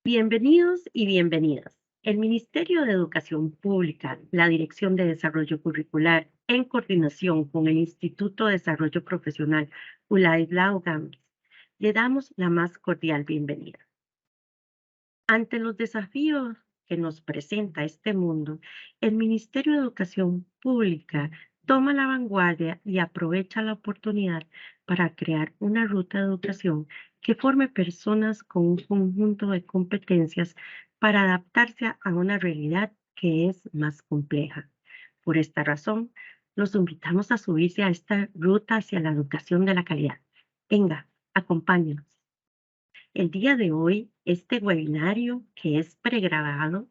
Bienvenidos y bienvenidas. El Ministerio de Educación Pública, la Dirección de Desarrollo Curricular, en coordinación con el Instituto de Desarrollo Profesional ULAID Gamis, le damos la más cordial bienvenida. Ante los desafíos que nos presenta este mundo, el Ministerio de Educación Pública toma la vanguardia y aprovecha la oportunidad para crear una ruta de educación que forme personas con un conjunto de competencias para adaptarse a una realidad que es más compleja. Por esta razón, los invitamos a subirse a esta ruta hacia la educación de la calidad. Venga, acompáñenos. El día de hoy, este webinario, que es pregrabado,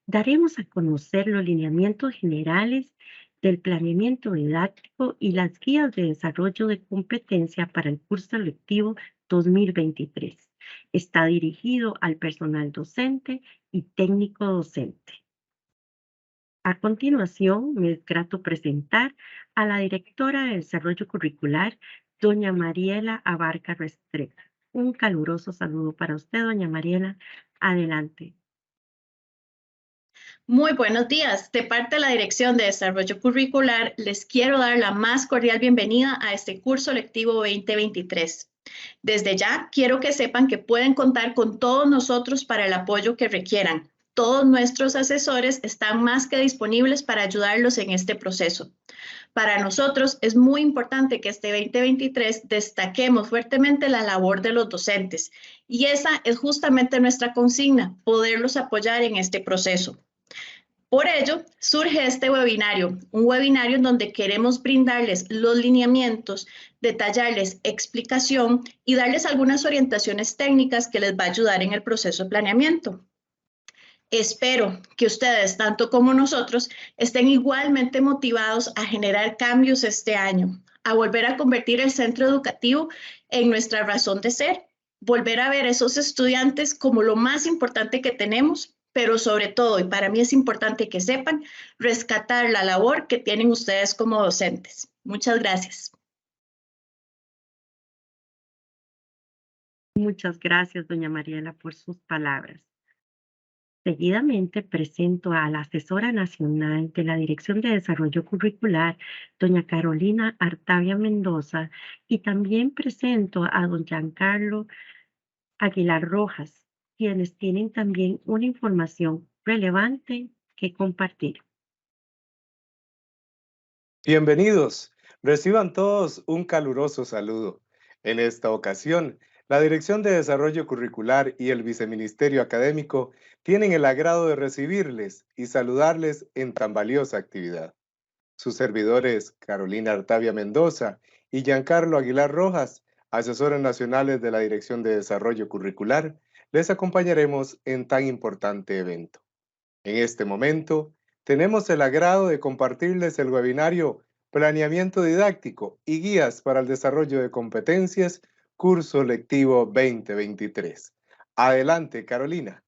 daremos a conocer los lineamientos generales del planeamiento didáctico y las guías de desarrollo de competencia para el curso lectivo 2023. Está dirigido al personal docente y técnico docente. A continuación, me es grato presentar a la directora de Desarrollo Curricular, doña Mariela Abarca Restrepo. Un caluroso saludo para usted, doña Mariela. Adelante. Muy buenos días. De parte de la Dirección de Desarrollo Curricular, les quiero dar la más cordial bienvenida a este curso lectivo 2023. Desde ya, quiero que sepan que pueden contar con todos nosotros para el apoyo que requieran. Todos nuestros asesores están más que disponibles para ayudarlos en este proceso. Para nosotros es muy importante que este 2023 destaquemos fuertemente la labor de los docentes y esa es justamente nuestra consigna, poderlos apoyar en este proceso. Por ello, surge este webinario, un webinario en donde queremos brindarles los lineamientos, detallarles explicación y darles algunas orientaciones técnicas que les va a ayudar en el proceso de planeamiento. Espero que ustedes, tanto como nosotros, estén igualmente motivados a generar cambios este año, a volver a convertir el centro educativo en nuestra razón de ser, volver a ver a esos estudiantes como lo más importante que tenemos, pero sobre todo, y para mí es importante que sepan, rescatar la labor que tienen ustedes como docentes. Muchas gracias. Muchas gracias, doña Mariela, por sus palabras. Seguidamente presento a la asesora nacional de la Dirección de Desarrollo Curricular, doña Carolina Artavia Mendoza, y también presento a don Giancarlo Aguilar Rojas, quienes tienen también una información relevante que compartir. Bienvenidos. Reciban todos un caluroso saludo. En esta ocasión, la Dirección de Desarrollo Curricular y el Viceministerio Académico tienen el agrado de recibirles y saludarles en tan valiosa actividad. Sus servidores, Carolina Artavia Mendoza y Giancarlo Aguilar Rojas, asesores nacionales de la Dirección de Desarrollo Curricular, les acompañaremos en tan importante evento. En este momento, tenemos el agrado de compartirles el webinario Planeamiento Didáctico y Guías para el Desarrollo de Competencias, Curso Lectivo 2023. Adelante, Carolina.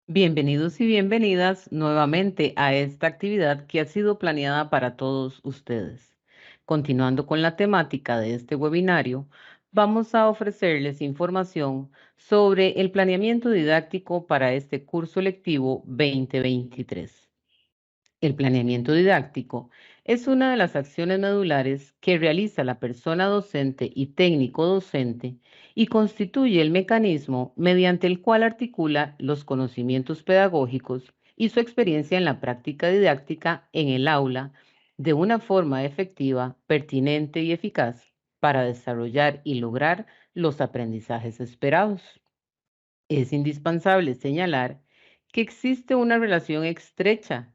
Bienvenidos y bienvenidas nuevamente a esta actividad que ha sido planeada para todos ustedes. Continuando con la temática de este webinario, vamos a ofrecerles información sobre el planeamiento didáctico para este curso lectivo 2023. El planeamiento didáctico es una de las acciones medulares que realiza la persona docente y técnico docente y constituye el mecanismo mediante el cual articula los conocimientos pedagógicos y su experiencia en la práctica didáctica en el aula de una forma efectiva, pertinente y eficaz para desarrollar y lograr los aprendizajes esperados. Es indispensable señalar que existe una relación estrecha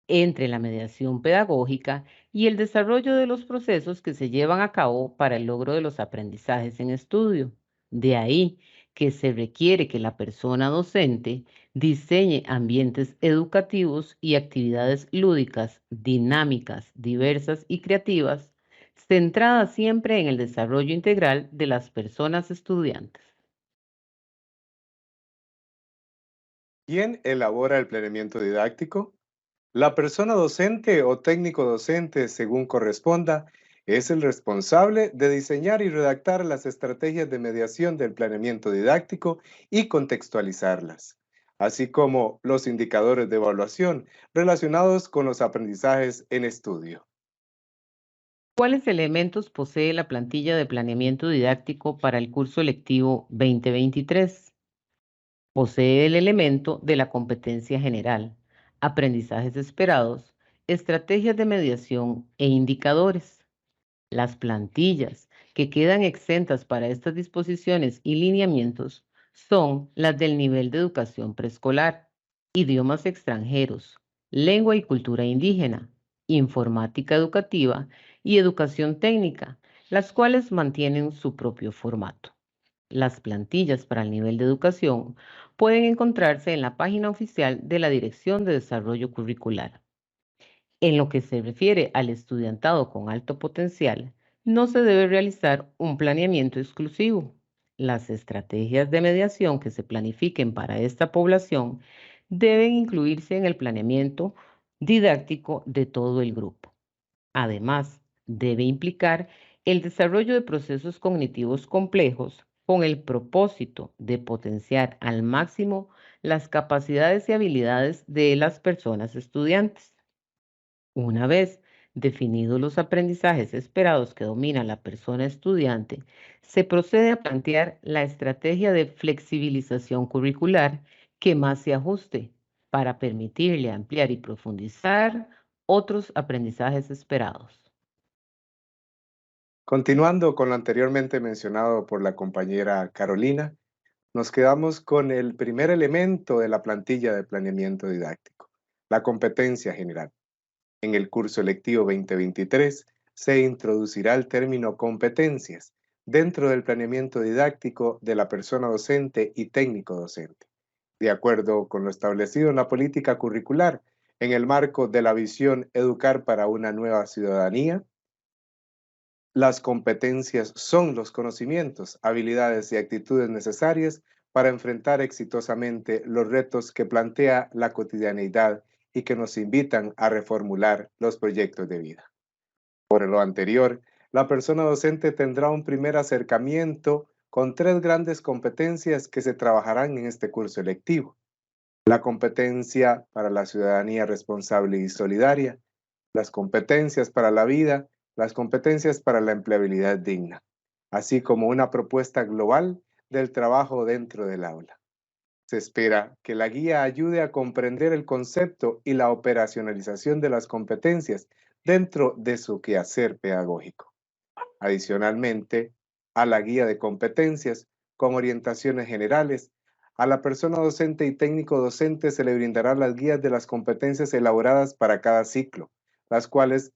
entre la mediación pedagógica y el desarrollo de los procesos que se llevan a cabo para el logro de los aprendizajes en estudio. De ahí que se requiere que la persona docente diseñe ambientes educativos y actividades lúdicas, dinámicas, diversas y creativas, centradas siempre en el desarrollo integral de las personas estudiantes. ¿Quién elabora el planeamiento didáctico? La persona docente o técnico docente, según corresponda, Es el responsable de diseñar y redactar las estrategias de mediación del planeamiento didáctico y contextualizarlas, así como los indicadores de evaluación relacionados con los aprendizajes en estudio. ¿Cuáles elementos posee la plantilla de planeamiento didáctico para el curso lectivo 2023? Posee el elemento de la competencia general, aprendizajes esperados, estrategias de mediación e indicadores. Las plantillas que quedan exentas para estas disposiciones y lineamientos son las del nivel de educación preescolar, idiomas extranjeros, lengua y cultura indígena, informática educativa y educación técnica, las cuales mantienen su propio formato. Las plantillas para el nivel de educación pueden encontrarse en la página oficial de la Dirección de Desarrollo Curricular. En lo que se refiere al estudiantado con alto potencial, no se debe realizar un planeamiento exclusivo. Las estrategias de mediación que se planifiquen para esta población deben incluirse en el planeamiento didáctico de todo el grupo. Además, debe implicar el desarrollo de procesos cognitivos complejos con el propósito de potenciar al máximo las capacidades y habilidades de las personas estudiantes. Una vez definidos los aprendizajes esperados que domina la persona estudiante, se procede a plantear la estrategia de flexibilización curricular que más se ajuste para permitirle ampliar y profundizar otros aprendizajes esperados. Continuando con lo anteriormente mencionado por la compañera Carolina, nos quedamos con el primer elemento de la plantilla de planeamiento didáctico, la competencia general. En el curso lectivo 2023 se introducirá el término competencias dentro del planeamiento didáctico de la persona docente y técnico docente, de acuerdo con lo establecido en la política curricular en el marco de la visión Educar para una nueva ciudadanía. Las competencias son los conocimientos, habilidades y actitudes necesarias para enfrentar exitosamente los retos que plantea la cotidianeidad y que nos invitan a reformular los proyectos de vida. Por lo anterior, la persona docente tendrá un primer acercamiento con 3 grandes competencias que se trabajarán en este curso electivo. La competencia para la ciudadanía responsable y solidaria, las competencias para la vida, las competencias para la empleabilidad digna, así como una propuesta global del trabajo dentro del aula. Se espera que la guía ayude a comprender el concepto y la operacionalización de las competencias dentro de su quehacer pedagógico. Adicionalmente, a la guía de competencias con orientaciones generales, a la persona docente y técnico docente se le brindarán las guías de las competencias elaboradas para cada ciclo, las cuales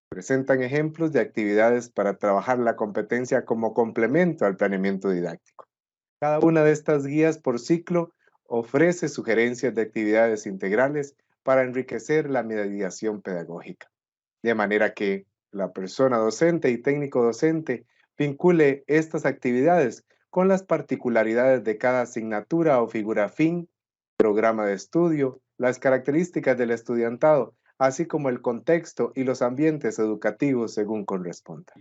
presentan ejemplos de actividades para trabajar la competencia como complemento al planeamiento didáctico. Cada una de estas guías por ciclo ofrece sugerencias de actividades integrales para enriquecer la mediación pedagógica, de manera que la persona docente y técnico docente vincule estas actividades con las particularidades de cada asignatura o figura afín, programa de estudio, las características del estudiantado, así como el contexto y los ambientes educativos según corresponda.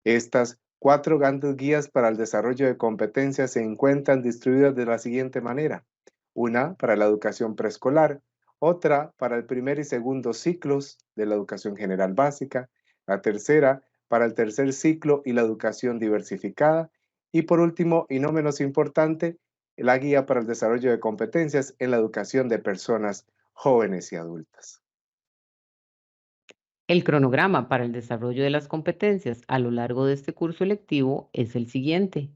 Estas 4 grandes guías para el desarrollo de competencias se encuentran distribuidas de la siguiente manera: una para la educación preescolar, otra para el primer y segundo ciclos de la educación general básica, la tercera para el tercer ciclo y la educación diversificada, y por último, y no menos importante, la guía para el desarrollo de competencias en la educación de personas jóvenes y adultas. El cronograma para el desarrollo de las competencias a lo largo de este curso lectivo es el siguiente.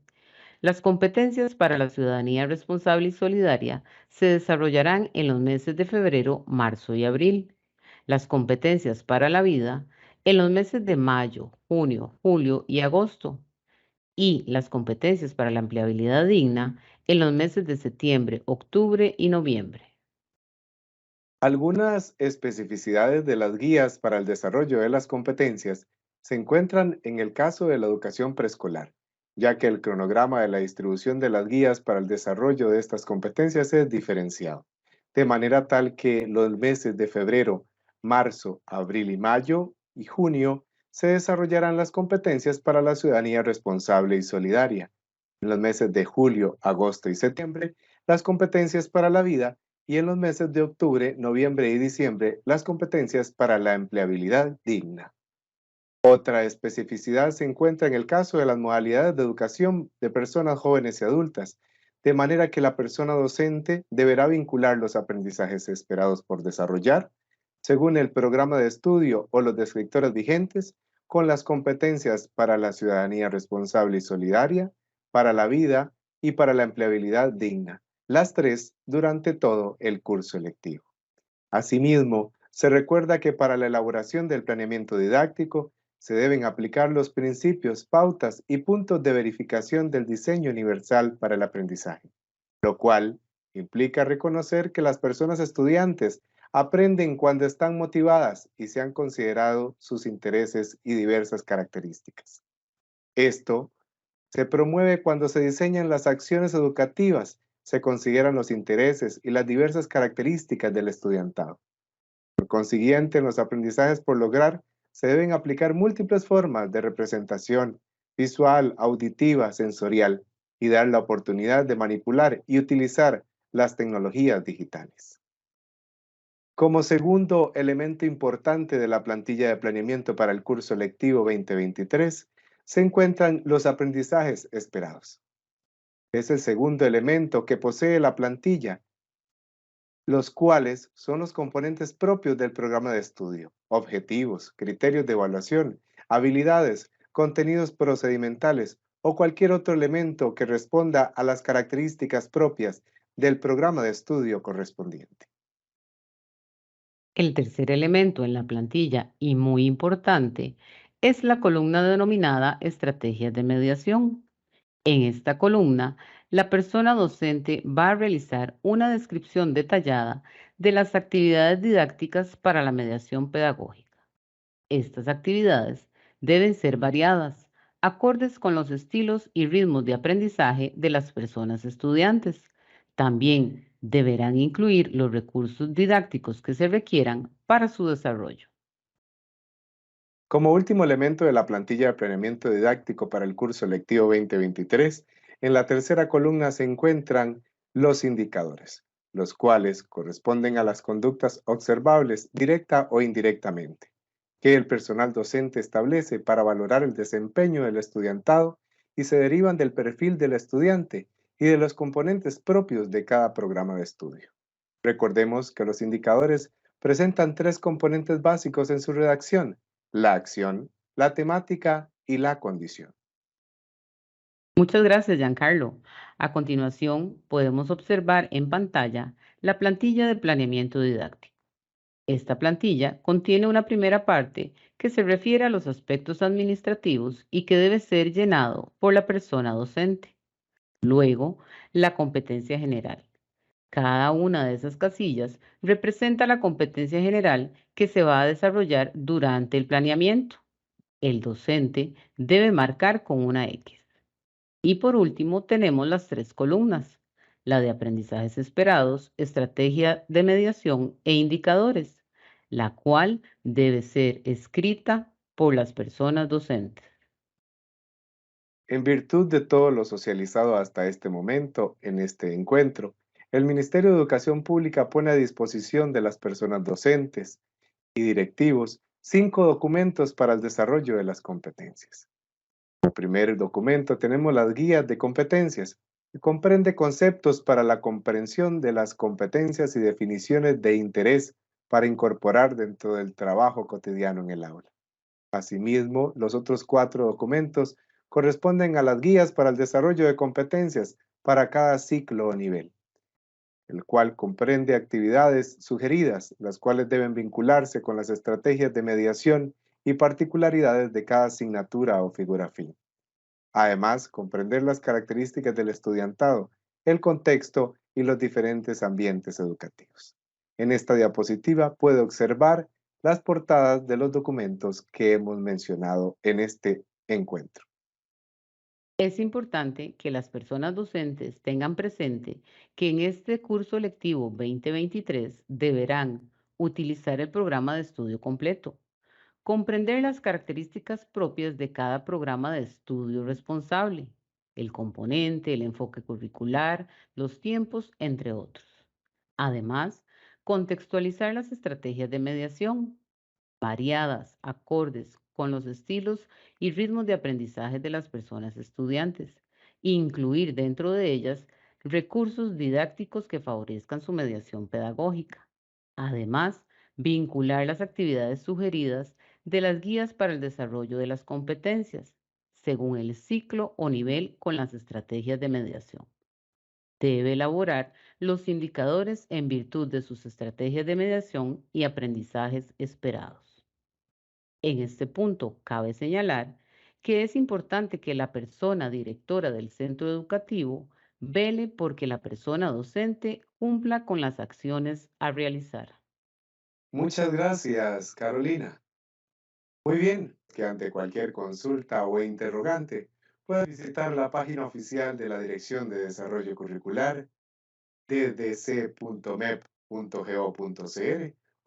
Las competencias para la ciudadanía responsable y solidaria se desarrollarán en los meses de febrero, marzo y abril. Las competencias para la vida en los meses de mayo, junio, julio y agosto. Y las competencias para la empleabilidad digna en los meses de septiembre, octubre y noviembre. Algunas especificidades de las guías para el desarrollo de las competencias se encuentran en el caso de la educación preescolar, ya que el cronograma de la distribución de las guías para el desarrollo de estas competencias es diferenciado, de manera tal que los meses de febrero, marzo, abril y mayo y junio se desarrollarán las competencias para la ciudadanía responsable y solidaria. En los meses de julio, agosto y septiembre, las competencias para la vida, y en los meses de octubre, noviembre y diciembre, las competencias para la empleabilidad digna. Otra especificidad se encuentra en el caso de las modalidades de educación de personas jóvenes y adultas, de manera que la persona docente deberá vincular los aprendizajes esperados por desarrollar, según el programa de estudio o los descriptores vigentes, con las competencias para la ciudadanía responsable y solidaria, para la vida y para la empleabilidad digna, las tres durante todo el curso lectivo. Asimismo, se recuerda que para la elaboración del planeamiento didáctico se deben aplicar los principios, pautas y puntos de verificación del diseño universal para el aprendizaje, lo cual implica reconocer que las personas estudiantes aprenden cuando están motivadas y se han considerado sus intereses y diversas características. Esto se promueve cuando se diseñan las acciones educativas, se consideran los intereses y las diversas características del estudiantado. Por consiguiente, en los aprendizajes por lograr se deben aplicar múltiples formas de representación visual, auditiva, sensorial, y dar la oportunidad de manipular y utilizar las tecnologías digitales. Como segundo elemento importante de la plantilla de planeamiento para el curso lectivo 2023, se encuentran los aprendizajes esperados. Es el segundo elemento que posee la plantilla, los cuales son los componentes propios del programa de estudio: objetivos, criterios de evaluación, habilidades, contenidos procedimentales o cualquier otro elemento que responda a las características propias del programa de estudio correspondiente. El tercer elemento en la plantilla, y muy importante, es la columna denominada Estrategias de Mediación. En esta columna, la persona docente va a realizar una descripción detallada de las actividades didácticas para la mediación pedagógica. Estas actividades deben ser variadas, acordes con los estilos y ritmos de aprendizaje de las personas estudiantes. También deberán incluir los recursos didácticos que se requieran para su desarrollo. Como último elemento de la plantilla de planeamiento didáctico para el curso lectivo 2023, en la tercera columna se encuentran los indicadores, los cuales corresponden a las conductas observables directa o indirectamente, que el personal docente establece para valorar el desempeño del estudiantado y se derivan del perfil del estudiante y de los componentes propios de cada programa de estudio. Recordemos que los indicadores presentan tres componentes básicos en su redacción: la acción, la temática y la condición. Muchas gracias, Giancarlo. A continuación, podemos observar en pantalla la plantilla de planeamiento didáctico. Esta plantilla contiene una primera parte que se refiere a los aspectos administrativos y que debe ser llenado por la persona docente. Luego, la competencia general. Cada una de esas casillas representa la competencia general que se va a desarrollar durante el planeamiento. El docente debe marcar con una X. Y por último, tenemos las tres columnas: la de aprendizajes esperados, estrategia de mediación e indicadores, la cual debe ser escrita por las personas docentes. En virtud de todo lo socializado hasta este momento en este encuentro, el Ministerio de Educación Pública pone a disposición de las personas docentes y directivos 5 documentos para el desarrollo de las competencias. Como primer documento tenemos las guías de competencias, que comprende conceptos para la comprensión de las competencias y definiciones de interés para incorporar dentro del trabajo cotidiano en el aula. Asimismo, los otros 4 documentos corresponden a las guías para el desarrollo de competencias para cada ciclo o nivel, el cual comprende actividades sugeridas, las cuales deben vincularse con las estrategias de mediación y particularidades de cada asignatura o figura fin. Además, comprender las características del estudiantado, el contexto y los diferentes ambientes educativos. En esta diapositiva puede observar las portadas de los documentos que hemos mencionado en este encuentro. Es importante que las personas docentes tengan presente que en este curso lectivo 2023 deberán utilizar el programa de estudio completo. Comprender las características propias de cada programa de estudio responsable, el componente, el enfoque curricular, los tiempos, entre otros. Además, contextualizar las estrategias de mediación, variadas, acordes con los estilos y ritmos de aprendizaje de las personas estudiantes, e incluir dentro de ellas recursos didácticos que favorezcan su mediación pedagógica. Además, vincular las actividades sugeridas de las guías para el desarrollo de las competencias, según el ciclo o nivel con las estrategias de mediación. Debe elaborar los indicadores en virtud de sus estrategias de mediación y aprendizajes esperados. En este punto, cabe señalar que es importante que la persona directora del centro educativo vele porque la persona docente cumpla con las acciones a realizar. Muchas gracias, Carolina. Muy bien, que ante cualquier consulta o interrogante puedes visitar la página oficial de la Dirección de Desarrollo Curricular, ddc.mep.go.cr,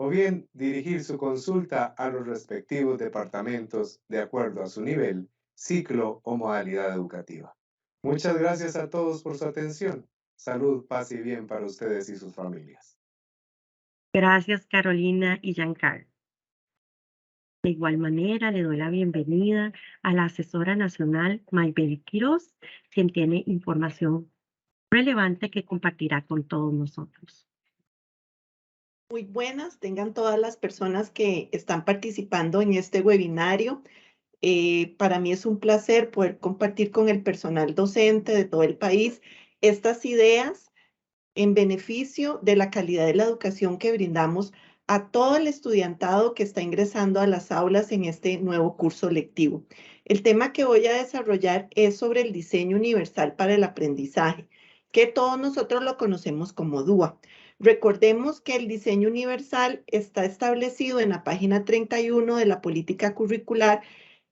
o bien dirigir su consulta a los respectivos departamentos de acuerdo a su nivel, ciclo o modalidad educativa. Muchas gracias a todos por su atención. Salud, paz y bien para ustedes y sus familias. Gracias, Carolina y Giancarlo. De igual manera, le doy la bienvenida a la asesora nacional Maybel Quiroz, quien tiene información relevante que compartirá con todos nosotros. Muy buenas, tengan todas las personas que están participando en este webinario. Para mí es un placer poder compartir con el personal docente de todo el país estas ideas en beneficio de la calidad de la educación que brindamos a todo el estudiantado que está ingresando a las aulas en este nuevo curso lectivo. El tema que voy a desarrollar es sobre el diseño universal para el aprendizaje, que todos nosotros lo conocemos como DUA. Recordemos que el diseño universal está establecido en la página 31 de la política curricular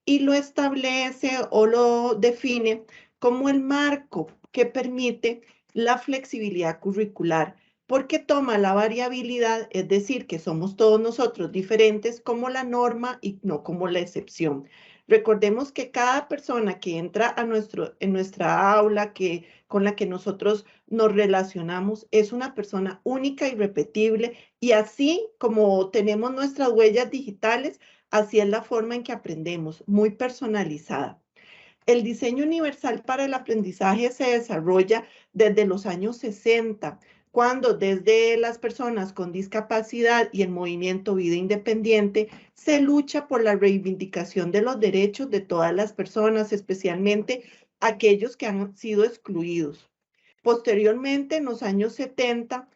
y lo establece o lo define como el marco que permite la flexibilidad curricular, porque toma la variabilidad, es decir, que somos todos nosotros diferentes, como la norma y no como la excepción. Recordemos que cada persona que entra a en nuestra aula, con la que nosotros nos relacionamos, es una persona única y repetible, y así como tenemos nuestras huellas digitales, así es la forma en que aprendemos, muy personalizada. El diseño universal para el aprendizaje se desarrolla desde los años 60, cuando desde las personas con discapacidad y el movimiento Vida Independiente se lucha por la reivindicación de los derechos de todas las personas, especialmente aquellos que han sido excluidos. Posteriormente, en los años 70,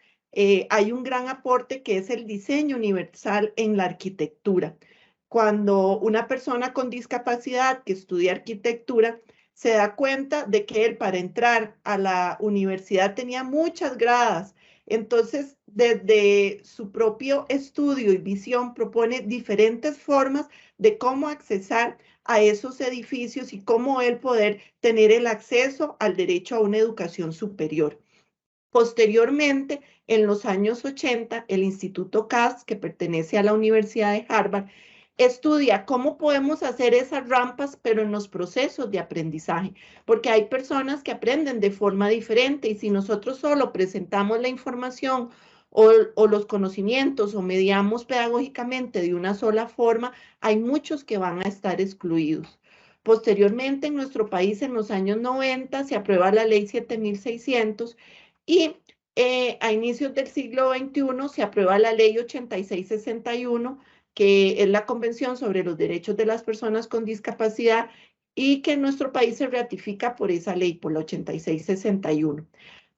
hay un gran aporte que es el diseño universal en la arquitectura. Cuando una persona con discapacidad que estudia arquitectura se da cuenta de que él para entrar a la universidad tenía muchas gradas, entonces desde su propio estudio y visión propone diferentes formas de cómo accesar a esos edificios y cómo él poder tener el acceso al derecho a una educación superior. Posteriormente, en los años 80, el Instituto Cass, que pertenece a la Universidad de Harvard, estudia cómo podemos hacer esas rampas, pero en los procesos de aprendizaje, porque hay personas que aprenden de forma diferente y si nosotros solo presentamos la información o los conocimientos o mediamos pedagógicamente de una sola forma, hay muchos que van a estar excluidos. Posteriormente, en nuestro país, en los años 90, se aprueba la Ley 7600 y a inicios del siglo XXI se aprueba la Ley 8661, que es la Convención sobre los Derechos de las Personas con Discapacidad y que en nuestro país se ratifica por esa ley, por la 8661.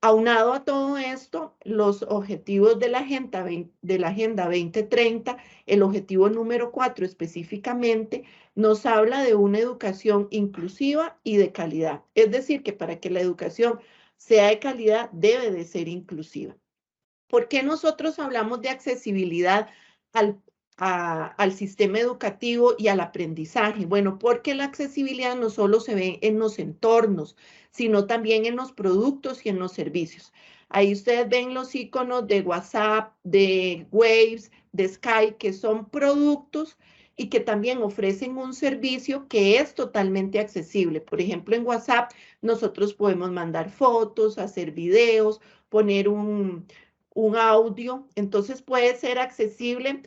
Aunado a todo esto, los objetivos de la Agenda 2030, el objetivo número 4 específicamente, nos habla de una educación inclusiva y de calidad. Es decir, que para que la educación sea de calidad, debe de ser inclusiva. ¿Por qué nosotros hablamos de accesibilidad al sistema educativo y al aprendizaje? Bueno, porque la accesibilidad no solo se ve en los entornos, sino también en los productos y en los servicios. Ahí ustedes ven los iconos de WhatsApp, de Waves, de Skype, que son productos y que también ofrecen un servicio que es totalmente accesible. Por ejemplo, en WhatsApp nosotros podemos mandar fotos, hacer videos, poner un audio, entonces puede ser accesible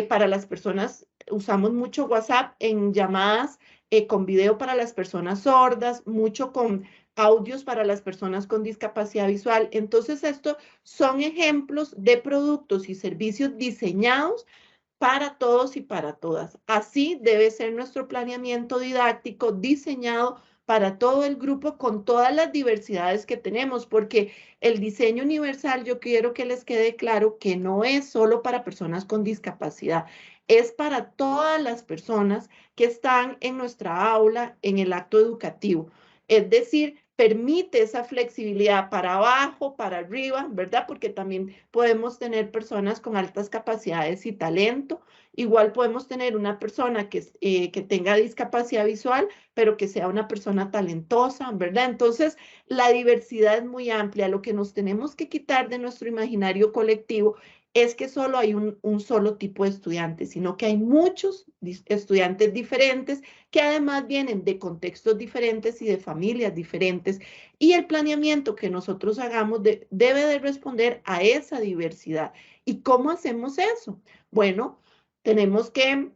para las personas. Usamos mucho WhatsApp en llamadas con video para las personas sordas, mucho con audios para las personas con discapacidad visual. Entonces, estos son ejemplos de productos y servicios diseñados para todos y para todas. Así debe ser nuestro planeamiento didáctico diseñado para todo el grupo con todas las diversidades que tenemos, porque el diseño universal, yo quiero que les quede claro que no es solo para personas con discapacidad, es para todas las personas que están en nuestra aula, en el acto educativo. Es decir, permite esa flexibilidad para abajo, para arriba, ¿verdad? Porque también podemos tener personas con altas capacidades y talento. Igual podemos tener una persona que tenga discapacidad visual, pero que sea una persona talentosa, ¿verdad? Entonces, la diversidad es muy amplia. Lo que nos tenemos que quitar de nuestro imaginario colectivo es que solo hay un solo tipo de estudiantes, sino que hay muchos estudiantes diferentes que además vienen de contextos diferentes y de familias diferentes. Y el planeamiento que nosotros hagamos debe de responder a esa diversidad. ¿Y cómo hacemos eso? Bueno, tenemos que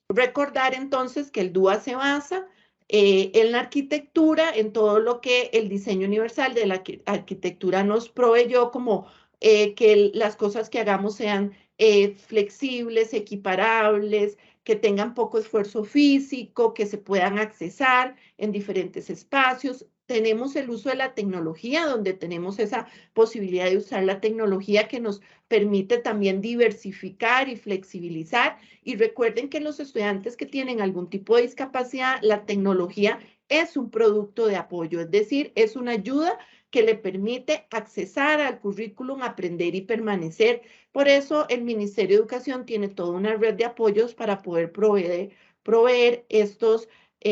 recordar entonces que el DUA se basa en la arquitectura, en todo lo que el diseño universal de la arquitectura nos proveyó como que las cosas que hagamos sean flexibles, equiparables, que tengan poco esfuerzo físico, que se puedan accesar en diferentes espacios. Tenemos el uso de la tecnología, donde tenemos esa posibilidad de usar la tecnología que nos permite también diversificar y flexibilizar. Y recuerden que los estudiantes que tienen algún tipo de discapacidad, la tecnología es un producto de apoyo, es decir, es una ayuda que le permite accesar al currículum, aprender y permanecer. Por eso el Ministerio de Educación tiene toda una red de apoyos para poder proveer estos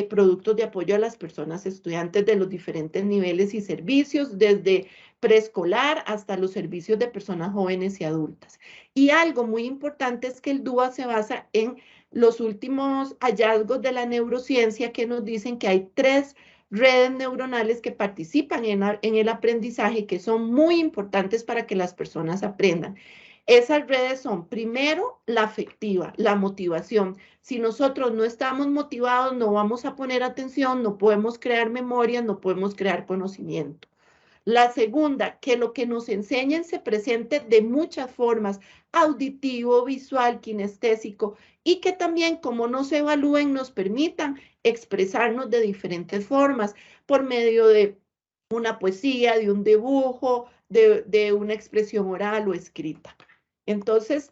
productos de apoyo a las personas estudiantes de los diferentes niveles y servicios, desde preescolar hasta los servicios de personas jóvenes y adultas. Y algo muy importante es que el DUA se basa en los últimos hallazgos de la neurociencia que nos dicen que hay 3 redes neuronales que participan en el aprendizaje, que son muy importantes para que las personas aprendan. Esas redes son, primero, la afectiva, la motivación. Si nosotros no estamos motivados, no vamos a poner atención, no podemos crear memoria, no podemos crear conocimiento. La segunda, que lo que nos enseñen se presente de muchas formas, auditivo, visual, kinestésico, y que también como nos evalúen nos permitan expresarnos de diferentes formas, por medio de una poesía, de un dibujo, de una expresión oral o escrita. Entonces,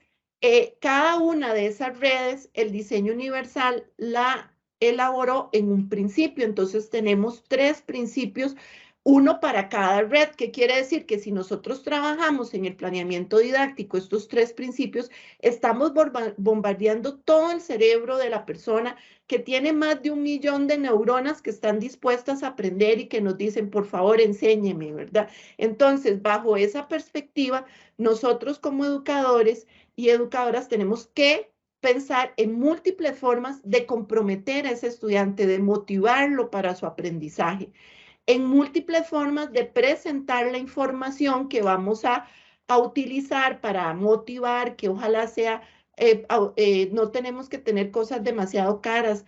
cada una de esas redes, el diseño universal la elaboró en un principio. Entonces, tenemos 3 principios, uno para cada red, que quiere decir que si nosotros trabajamos en el planeamiento didáctico estos 3 principios, estamos bombardeando todo el cerebro de la persona que tiene más de 1 millón de neuronas que están dispuestas a aprender y que nos dicen, por favor, enséñeme, ¿verdad? Entonces, bajo esa perspectiva, nosotros como educadores y educadoras tenemos que pensar en múltiples formas de comprometer a ese estudiante, de motivarlo para su aprendizaje, en múltiples formas de presentar la información que vamos a utilizar para motivar, que ojalá sea, no tenemos que tener cosas demasiado caras,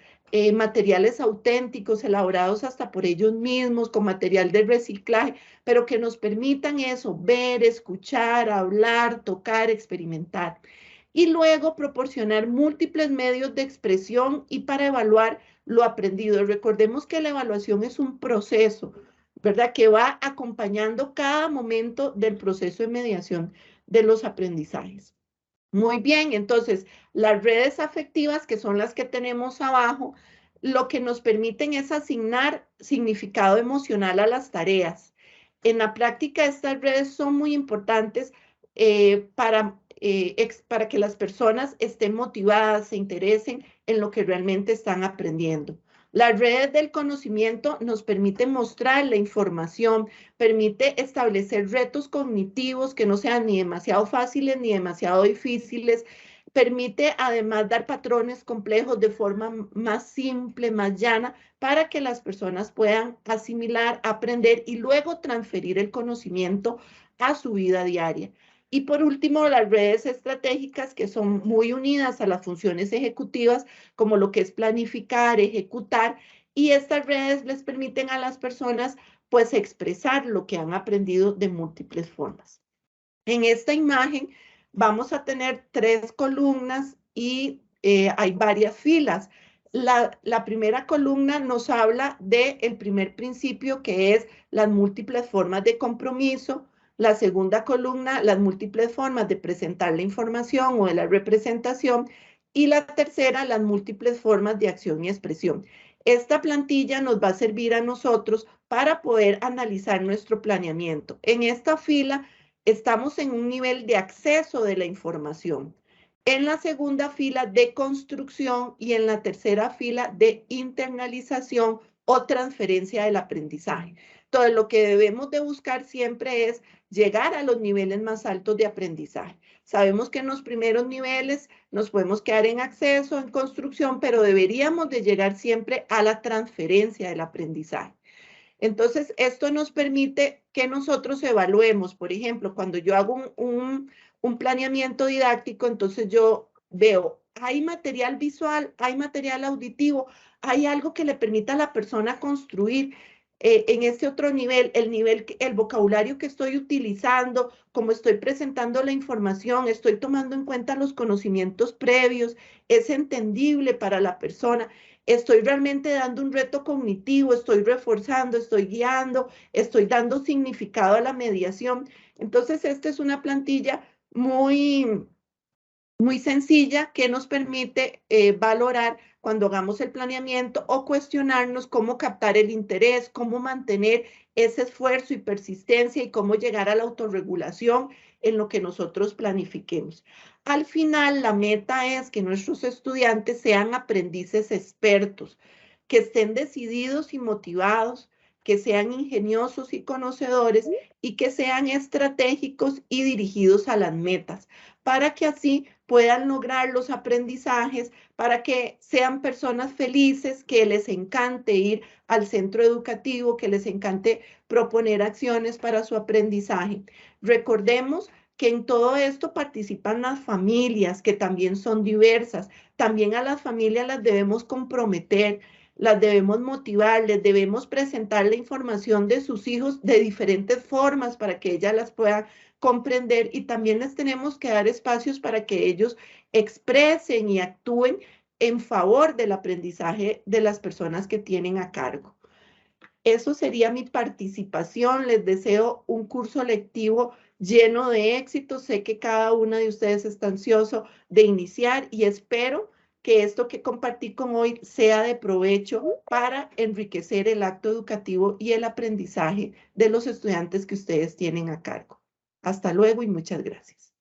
materiales auténticos, elaborados hasta por ellos mismos, con material de reciclaje, pero que nos permitan eso, ver, escuchar, hablar, tocar, experimentar. Y luego proporcionar múltiples medios de expresión y para evaluar lo aprendido. Recordemos que la evaluación es un proceso, ¿verdad? Que va acompañando cada momento del proceso de mediación de los aprendizajes. Muy bien, entonces las redes afectivas, que son las que tenemos abajo, lo que nos permiten es asignar significado emocional a las tareas. En la práctica, estas redes son muy importantes para que las personas estén motivadas, se interesen en lo que realmente están aprendiendo. Las redes del conocimiento nos permiten mostrar la información, permite establecer retos cognitivos que no sean ni demasiado fáciles ni demasiado difíciles. Permite además dar patrones complejos de forma más simple, más llana, para que las personas puedan asimilar, aprender y luego transferir el conocimiento a su vida diaria. Y por último, las redes estratégicas, que son muy unidas a las funciones ejecutivas, como lo que es planificar, ejecutar, y estas redes les permiten a las personas pues expresar lo que han aprendido de múltiples formas. En esta imagen vamos a tener 3 columnas y hay varias filas. La primera columna nos habla del primer principio, que es las múltiples formas de compromiso. La segunda columna, las múltiples formas de presentar la información o de la representación. Y la tercera, las múltiples formas de acción y expresión. Esta plantilla nos va a servir a nosotros para poder analizar nuestro planeamiento. En esta fila estamos en un nivel de acceso de la información. En la segunda fila de construcción y en la tercera fila de internalización o transferencia del aprendizaje. Entonces, lo que debemos de buscar siempre es llegar a los niveles más altos de aprendizaje. Sabemos que en los primeros niveles nos podemos quedar en acceso, en construcción, pero deberíamos de llegar siempre a la transferencia del aprendizaje. Entonces, esto nos permite que nosotros evaluemos, por ejemplo, cuando yo hago un planeamiento didáctico, entonces yo veo, hay material visual, hay material auditivo, hay algo que le permita a la persona construir en este otro nivel, el vocabulario que estoy utilizando, cómo estoy presentando la información, estoy tomando en cuenta los conocimientos previos, es entendible para la persona. Estoy realmente dando un reto cognitivo, estoy reforzando, estoy guiando, estoy dando significado a la mediación. Entonces, esta es una plantilla muy sencilla que nos permite valorar cuando hagamos el planeamiento o cuestionarnos cómo captar el interés, cómo mantener ese esfuerzo y persistencia y cómo llegar a la autorregulación en lo que nosotros planifiquemos. Al final, la meta es que nuestros estudiantes sean aprendices expertos, que estén decididos y motivados, que sean ingeniosos y conocedores y que sean estratégicos y dirigidos a las metas, para que así puedan lograr los aprendizajes, para que sean personas felices, que les encante ir al centro educativo, que les encante proponer acciones para su aprendizaje. Recordemos que en todo esto participan las familias, que también son diversas. También a las familias las debemos comprometer, las debemos motivar, les debemos presentar la información de sus hijos de diferentes formas para que ellas las puedan comprender, y también les tenemos que dar espacios para que ellos expresen y actúen en favor del aprendizaje de las personas que tienen a cargo. Eso sería mi participación. Les deseo un curso lectivo lleno de éxito. Sé que cada una de ustedes está ansioso de iniciar y espero que esto que compartí con hoy sea de provecho para enriquecer el acto educativo y el aprendizaje de los estudiantes que ustedes tienen a cargo. Hasta luego y muchas gracias.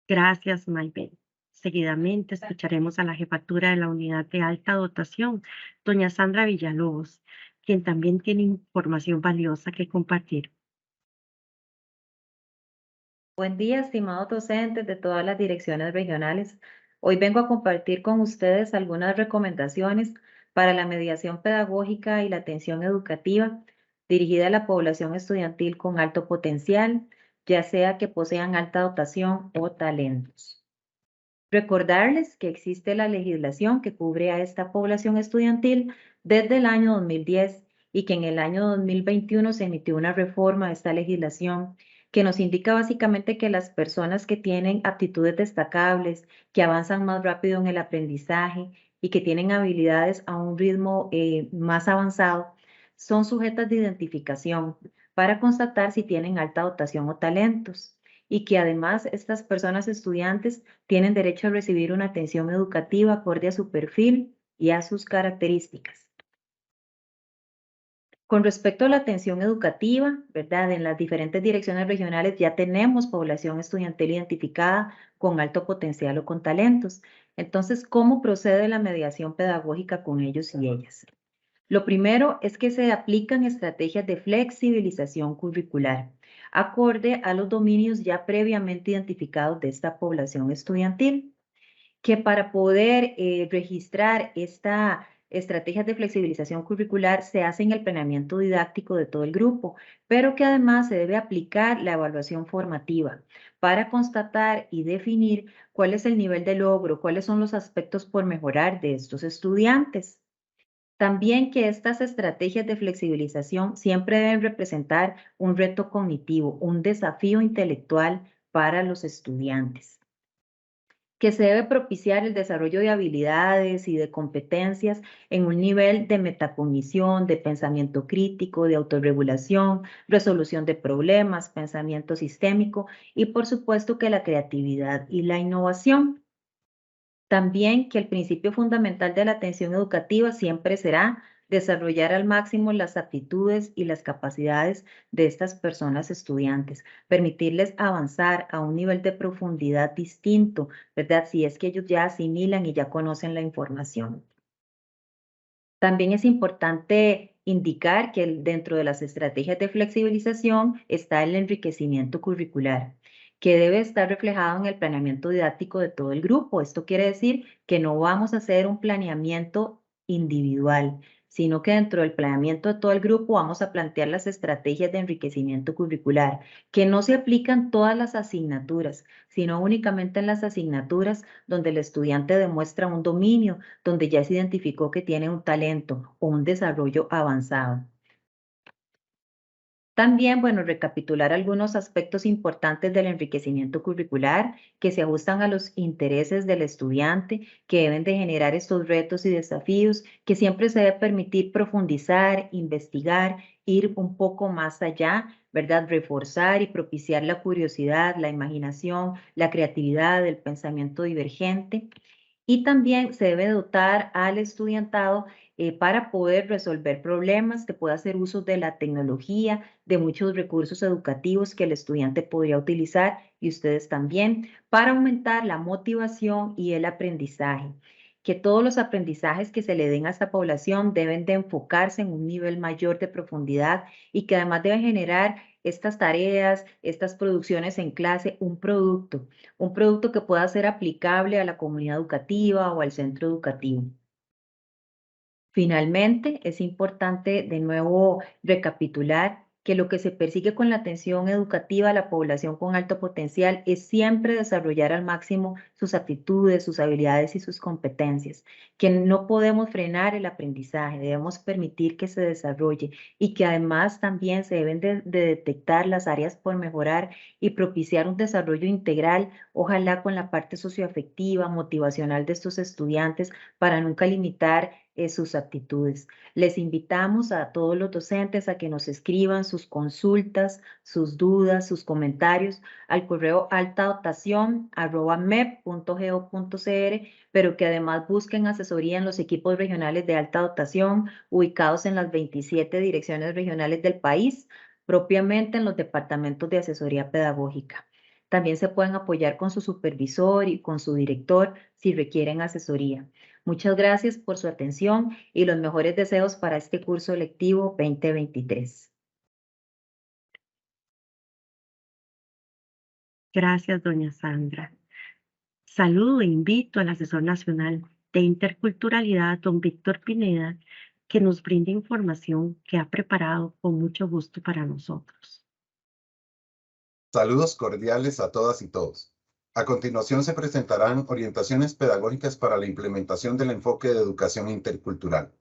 Gracias, Maybel. Seguidamente escucharemos a la jefatura de la unidad de alta dotación, doña Sandra Villalobos, quien también tiene información valiosa que compartir. Buen día, estimados docentes de todas las direcciones regionales. Hoy vengo a compartir con ustedes algunas recomendaciones para la mediación pedagógica y la atención educativa dirigida a la población estudiantil con alto potencial, ya sea que posean alta dotación o talentos. Recordarles que existe la legislación que cubre a esta población estudiantil desde el año 2010 y que en el año 2021 se emitió una reforma de esta legislación que nos indica básicamente que las personas que tienen aptitudes destacables, que avanzan más rápido en el aprendizaje y que tienen habilidades a un ritmo más avanzado, son sujetas de identificación para constatar si tienen alta dotación o talentos, y que además estas personas estudiantes tienen derecho a recibir una atención educativa acorde a su perfil y a sus características. Con respecto a la atención educativa, ¿verdad? En las diferentes direcciones regionales ya tenemos población estudiantil identificada con alto potencial o con talentos. Entonces, ¿cómo procede la mediación pedagógica con ellos y ellas? Lo primero es que se aplican estrategias de flexibilización curricular. acorde a los dominios ya previamente identificados de esta población estudiantil, que para poder registrar esta estrategias de flexibilización curricular se hace en el planeamiento didáctico de todo el grupo, pero que además se debe aplicar la evaluación formativa para constatar y definir cuál es el nivel de logro, cuáles son los aspectos por mejorar de estos estudiantes. También que estas estrategias de flexibilización siempre deben representar un reto cognitivo, un desafío intelectual para los estudiantes, que se debe propiciar el desarrollo de habilidades y de competencias en un nivel de metacognición, de pensamiento crítico, de autorregulación, resolución de problemas, pensamiento sistémico y por supuesto que la creatividad y la innovación. También que el principio fundamental de la atención educativa siempre será desarrollar al máximo las aptitudes y las capacidades de estas personas estudiantes, permitirles avanzar a un nivel de profundidad distinto, ¿verdad? Si es que ellos ya asimilan y ya conocen la información. También es importante indicar que dentro de las estrategias de flexibilización está el enriquecimiento curricular, que debe estar reflejado en el planeamiento didáctico de todo el grupo. Esto quiere decir que no vamos a hacer un planeamiento individual, sino que dentro del planeamiento de todo el grupo vamos a plantear las estrategias de enriquecimiento curricular, que no se aplican todas las asignaturas, sino únicamente en las asignaturas donde el estudiante demuestra un dominio, donde ya se identificó que tiene un talento o un desarrollo avanzado. También, bueno, recapitular algunos aspectos importantes del enriquecimiento curricular que se ajustan a los intereses del estudiante, que deben de generar estos retos y desafíos, que siempre se debe permitir profundizar, investigar, ir un poco más allá, ¿verdad? Reforzar y propiciar la curiosidad, la imaginación, la creatividad, el pensamiento divergente. Y también se debe dotar al estudiantado para poder resolver problemas, que pueda hacer uso de la tecnología, de muchos recursos educativos que el estudiante podría utilizar y ustedes también, para aumentar la motivación y el aprendizaje. Que todos los aprendizajes que se le den a esta población deben de enfocarse en un nivel mayor de profundidad y que además deben generar estas tareas, estas producciones en clase, un producto que pueda ser aplicable a la comunidad educativa o al centro educativo. Finalmente, es importante de nuevo recapitular que lo que se persigue con la atención educativa a la población con alto potencial es siempre desarrollar al máximo sus aptitudes, sus habilidades y sus competencias, que no podemos frenar el aprendizaje, debemos permitir que se desarrolle y que además también se deben de detectar las áreas por mejorar y propiciar un desarrollo integral, ojalá con la parte socioafectiva, motivacional de estos estudiantes para nunca limitar sus aptitudes. Les invitamos a todos los docentes a que nos escriban sus consultas, sus dudas, sus comentarios al correo altadotación@mep.go.cr, pero que además busquen asesoría en los equipos regionales de alta dotación ubicados en las 27 direcciones regionales del país, propiamente en los departamentos de asesoría pedagógica. También se pueden apoyar con su supervisor y con su director si requieren asesoría. Muchas gracias por su atención y los mejores deseos para este curso lectivo 2023. Gracias, doña Sandra. Saludo e invito al asesor nacional de interculturalidad, don Víctor Pineda, que nos brinde información que ha preparado con mucho gusto para nosotros. Saludos cordiales a todas y todos. A continuación se presentarán orientaciones pedagógicas para la implementación del enfoque de educación intercultural.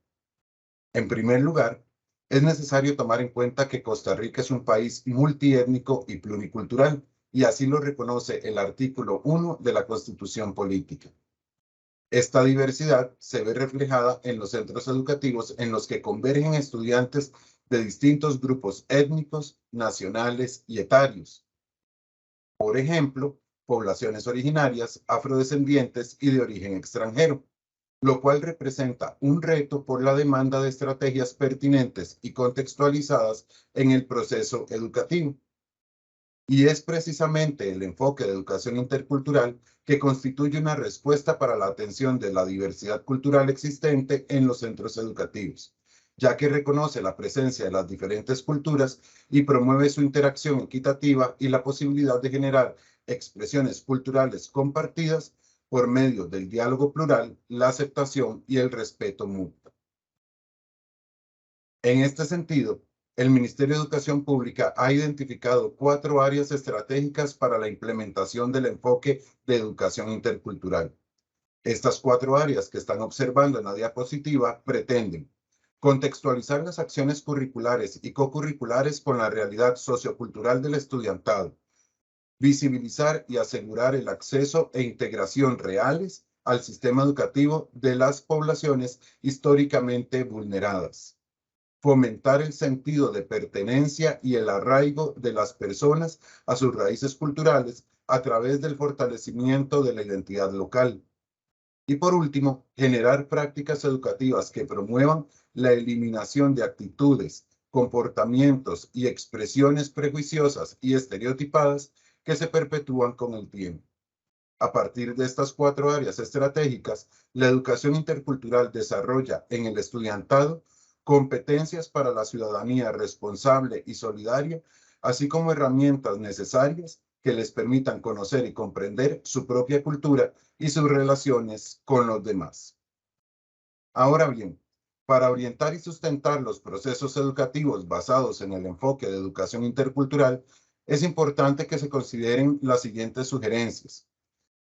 En primer lugar, es necesario tomar en cuenta que Costa Rica es un país multiétnico y pluricultural, y así lo reconoce el artículo 1 de la Constitución Política. Esta diversidad se ve reflejada en los centros educativos en los que convergen estudiantes de distintos grupos étnicos, nacionales y etarios. Por ejemplo, poblaciones originarias, afrodescendientes y de origen extranjero, lo cual representa un reto por la demanda de estrategias pertinentes y contextualizadas en el proceso educativo. Y es precisamente el enfoque de educación intercultural que constituye una respuesta para la atención de la diversidad cultural existente en los centros educativos, ya que reconoce la presencia de las diferentes culturas y promueve su interacción equitativa y la posibilidad de generar expresiones culturales compartidas por medio del diálogo plural, la aceptación y el respeto mutuo. En este sentido, el Ministerio de Educación Pública ha identificado 4 áreas estratégicas para la implementación del enfoque de educación intercultural. Estas 4 áreas que están observando en la diapositiva pretenden contextualizar las acciones curriculares y cocurriculares con la realidad sociocultural del estudiantado, visibilizar y asegurar el acceso e integración reales al sistema educativo de las poblaciones históricamente vulneradas, fomentar el sentido de pertenencia y el arraigo de las personas a sus raíces culturales a través del fortalecimiento de la identidad local. Y por último, generar prácticas educativas que promuevan la eliminación de actitudes, comportamientos y expresiones prejuiciosas y estereotipadas que se perpetúan con el tiempo. A partir de estas 4 áreas estratégicas, la educación intercultural desarrolla en el estudiantado competencias para la ciudadanía responsable y solidaria, así como herramientas necesarias que les permitan conocer y comprender su propia cultura y sus relaciones con los demás. Ahora bien, para orientar y sustentar los procesos educativos basados en el enfoque de educación intercultural, es importante que se consideren las siguientes sugerencias.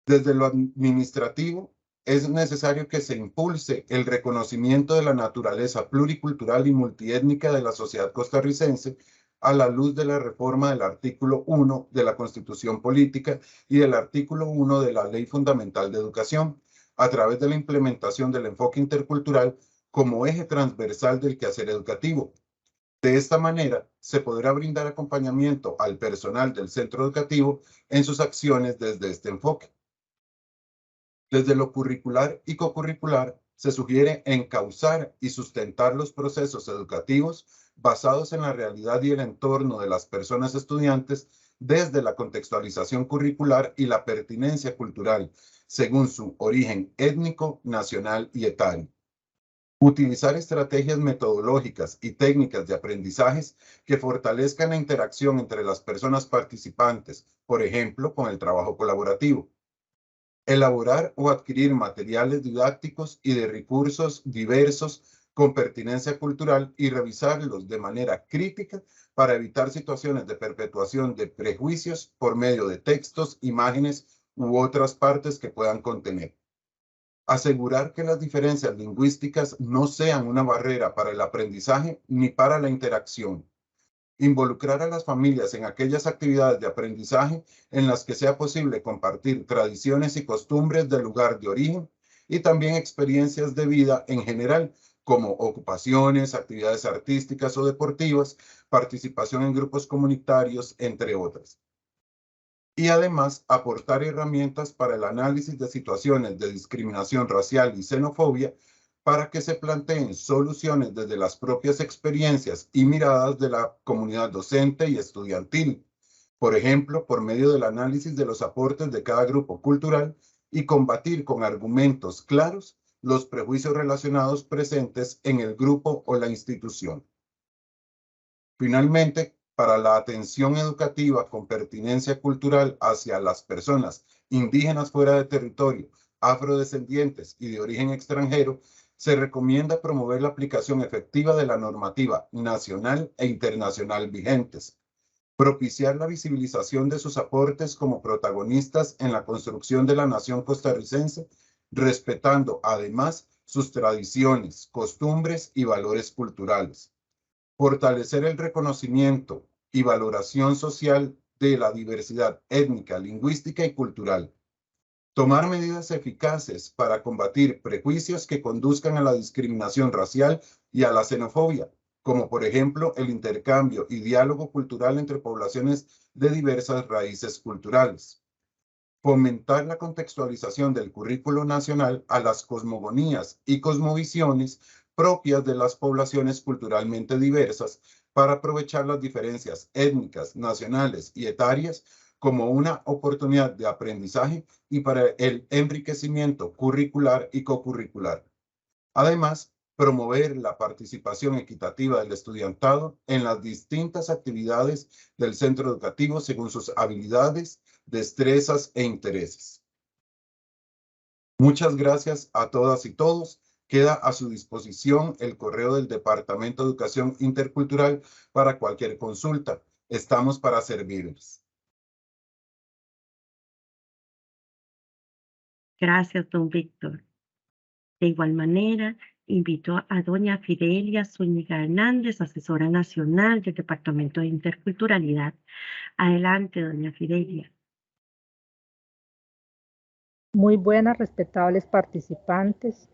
Desde lo administrativo, es necesario que se impulse el reconocimiento de la naturaleza pluricultural y multiétnica de la sociedad costarricense a la luz de la reforma del artículo 1 de la Constitución Política y del artículo 1 de la Ley Fundamental de Educación, a través de la implementación del enfoque intercultural como eje transversal del quehacer educativo. De esta manera, se podrá brindar acompañamiento al personal del centro educativo en sus acciones desde este enfoque. Desde lo curricular y cocurricular, se sugiere encauzar y sustentar los procesos educativos basados en la realidad y el entorno de las personas estudiantes desde la contextualización curricular y la pertinencia cultural, según su origen étnico, nacional y etario. Utilizar estrategias metodológicas y técnicas de aprendizajes que fortalezcan la interacción entre las personas participantes, por ejemplo, con el trabajo colaborativo. Elaborar o adquirir materiales didácticos y de recursos diversos con pertinencia cultural y revisarlos de manera crítica para evitar situaciones de perpetuación de prejuicios por medio de textos, imágenes u otras partes que puedan contener. Asegurar que las diferencias lingüísticas no sean una barrera para el aprendizaje ni para la interacción. Involucrar a las familias en aquellas actividades de aprendizaje en las que sea posible compartir tradiciones y costumbres del lugar de origen y también experiencias de vida en general, como ocupaciones, actividades artísticas o deportivas, participación en grupos comunitarios, entre otras. Y además aportar herramientas para el análisis de situaciones de discriminación racial y xenofobia para que se planteen soluciones desde las propias experiencias y miradas de la comunidad docente y estudiantil, por ejemplo, por medio del análisis de los aportes de cada grupo cultural y combatir con argumentos claros los prejuicios relacionados presentes en el grupo o la institución. Finalmente, para la atención educativa con pertinencia cultural hacia las personas indígenas fuera de territorio, afrodescendientes y de origen extranjero, se recomienda promover la aplicación efectiva de la normativa nacional e internacional vigentes, propiciar la visibilización de sus aportes como protagonistas en la construcción de la nación costarricense, respetando además sus tradiciones, costumbres y valores culturales. Fortalecer el reconocimiento y valoración social de la diversidad étnica, lingüística y cultural. Tomar medidas eficaces para combatir prejuicios que conduzcan a la discriminación racial y a la xenofobia, como por ejemplo el intercambio y diálogo cultural entre poblaciones de diversas raíces culturales. Fomentar la contextualización del currículo nacional a las cosmogonías y cosmovisiones propias de las poblaciones culturalmente diversas para aprovechar las diferencias étnicas, nacionales y etarias como una oportunidad de aprendizaje y para el enriquecimiento curricular y cocurricular. Además, promover la participación equitativa del estudiantado en las distintas actividades del centro educativo según sus habilidades, destrezas e intereses. Muchas gracias a todas y todos. Queda a su disposición el correo del Departamento de Educación Intercultural para cualquier consulta. Estamos para servirles. Gracias, don Víctor. De igual manera, invito a doña Fidelia Zúñiga Hernández, asesora nacional del Departamento de Interculturalidad. Adelante, doña Fidelia. Muy buenas, respetables participantes.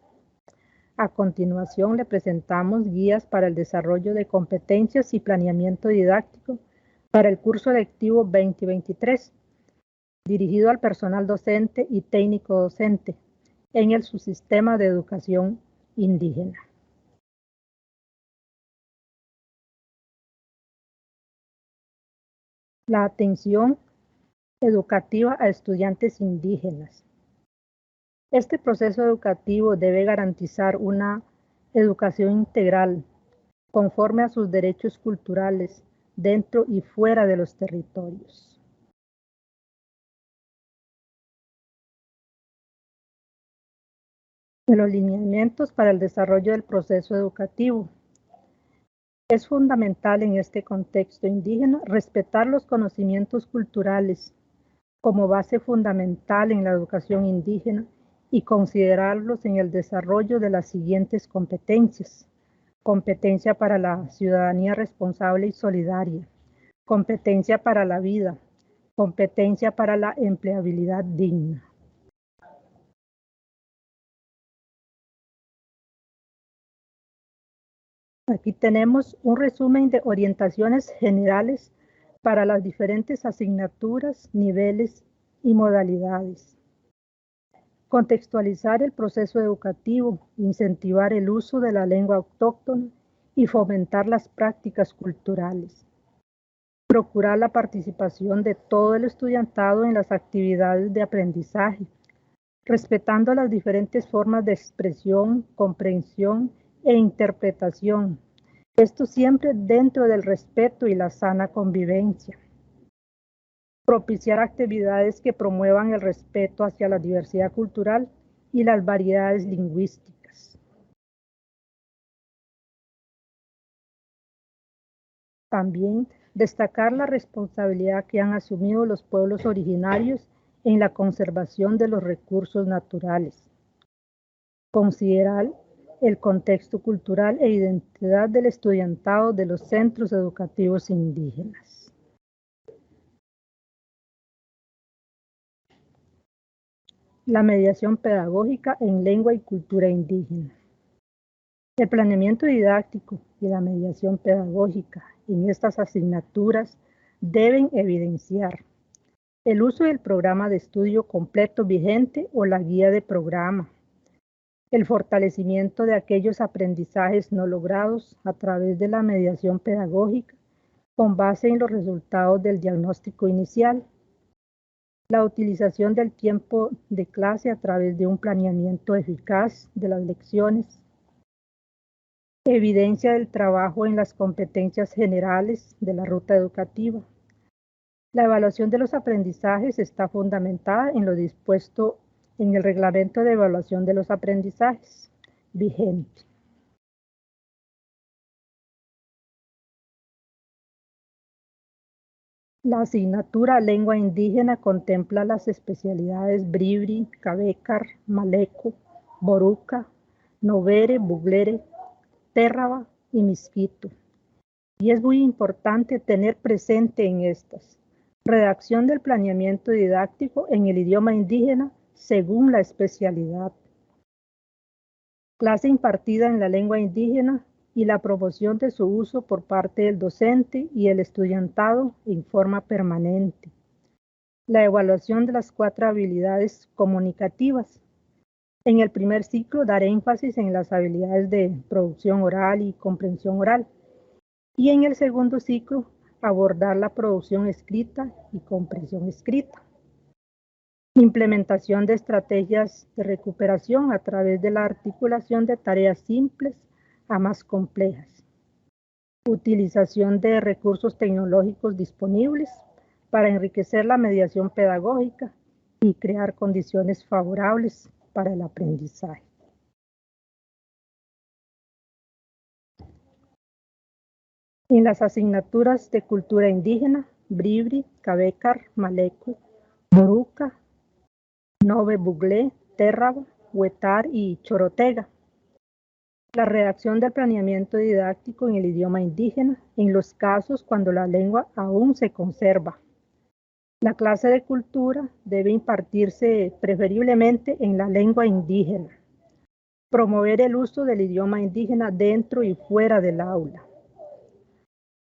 A continuación, le presentamos guías para el desarrollo de competencias y planeamiento didáctico para el curso lectivo 2023, dirigido al personal docente y técnico docente en el subsistema de educación indígena. La atención educativa a estudiantes indígenas. Este proceso educativo debe garantizar una educación integral conforme a sus derechos culturales dentro y fuera de los territorios. Los lineamientos para el desarrollo del proceso educativo. Es fundamental en este contexto indígena respetar los conocimientos culturales como base fundamental en la educación indígena y considerarlos en el desarrollo de las siguientes competencias. Competencia para la ciudadanía responsable y solidaria, competencia para la vida, competencia para la empleabilidad digna. Aquí tenemos un resumen de orientaciones generales para las diferentes asignaturas, niveles y modalidades. Contextualizar el proceso educativo, incentivar el uso de la lengua autóctona y fomentar las prácticas culturales. Procurar la participación de todo el estudiantado en las actividades de aprendizaje, respetando las diferentes formas de expresión, comprensión e interpretación. Esto siempre dentro del respeto y la sana convivencia. Propiciar actividades que promuevan el respeto hacia la diversidad cultural y las variedades lingüísticas. También destacar la responsabilidad que han asumido los pueblos originarios en la conservación de los recursos naturales. Considerar el contexto cultural e identidad del estudiantado de los centros educativos indígenas. La mediación pedagógica en lengua y cultura indígena. El planeamiento didáctico y la mediación pedagógica en estas asignaturas deben evidenciar el uso del programa de estudio completo vigente o la guía de programa, el fortalecimiento de aquellos aprendizajes no logrados a través de la mediación pedagógica con base en los resultados del diagnóstico inicial, la utilización del tiempo de clase a través de un planeamiento eficaz de las lecciones, evidencia del trabajo en las competencias generales de la ruta educativa. La evaluación de los aprendizajes está fundamentada en lo dispuesto en el Reglamento de Evaluación de los Aprendizajes vigente. La asignatura Lengua Indígena contempla las especialidades Bribri, Cabecar, Maleco, Boruca, Novere, Buglere, Térraba y Misquito. Y es muy importante tener presente en estas redacción del planeamiento didáctico en el idioma indígena según la especialidad, clase impartida en la lengua indígena y la promoción de su uso por parte del docente y el estudiantado en forma permanente. La evaluación de las 4 habilidades comunicativas. En el primer ciclo daré énfasis en las habilidades de producción oral y comprensión oral. Y en el segundo ciclo abordar la producción escrita y comprensión escrita. Implementación de estrategias de recuperación a través de la articulación de tareas simples a más complejas. Utilización de recursos tecnológicos disponibles para enriquecer la mediación pedagógica y crear condiciones favorables para el aprendizaje. En las asignaturas de cultura indígena, Bribri, Cabecar, Malecu, Moruca, Nove Buglé, Térraba, Huetar y Chorotega. La redacción del planeamiento didáctico en el idioma indígena en los casos cuando la lengua aún se conserva. La clase de cultura debe impartirse preferiblemente en la lengua indígena. Promover el uso del idioma indígena dentro y fuera del aula.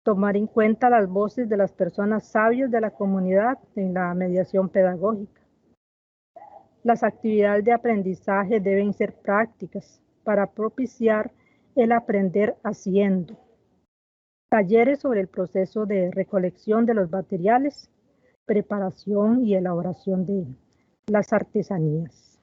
Tomar en cuenta las voces de las personas sabias de la comunidad en la mediación pedagógica. Las actividades de aprendizaje deben ser prácticas para propiciar el aprender haciendo. Talleres sobre el proceso de recolección de los materiales, preparación y elaboración de las artesanías.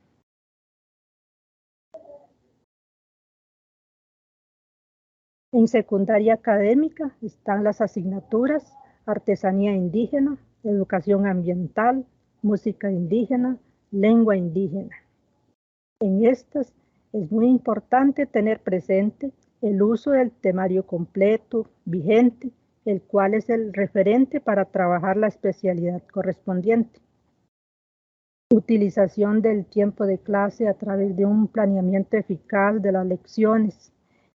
En secundaria académica están las asignaturas Artesanía indígena, Educación ambiental, Música indígena, Lengua indígena. En estas es muy importante tener presente el uso del temario completo, vigente, el cual es el referente para trabajar la especialidad correspondiente. Utilización del tiempo de clase a través de un planeamiento eficaz de las lecciones,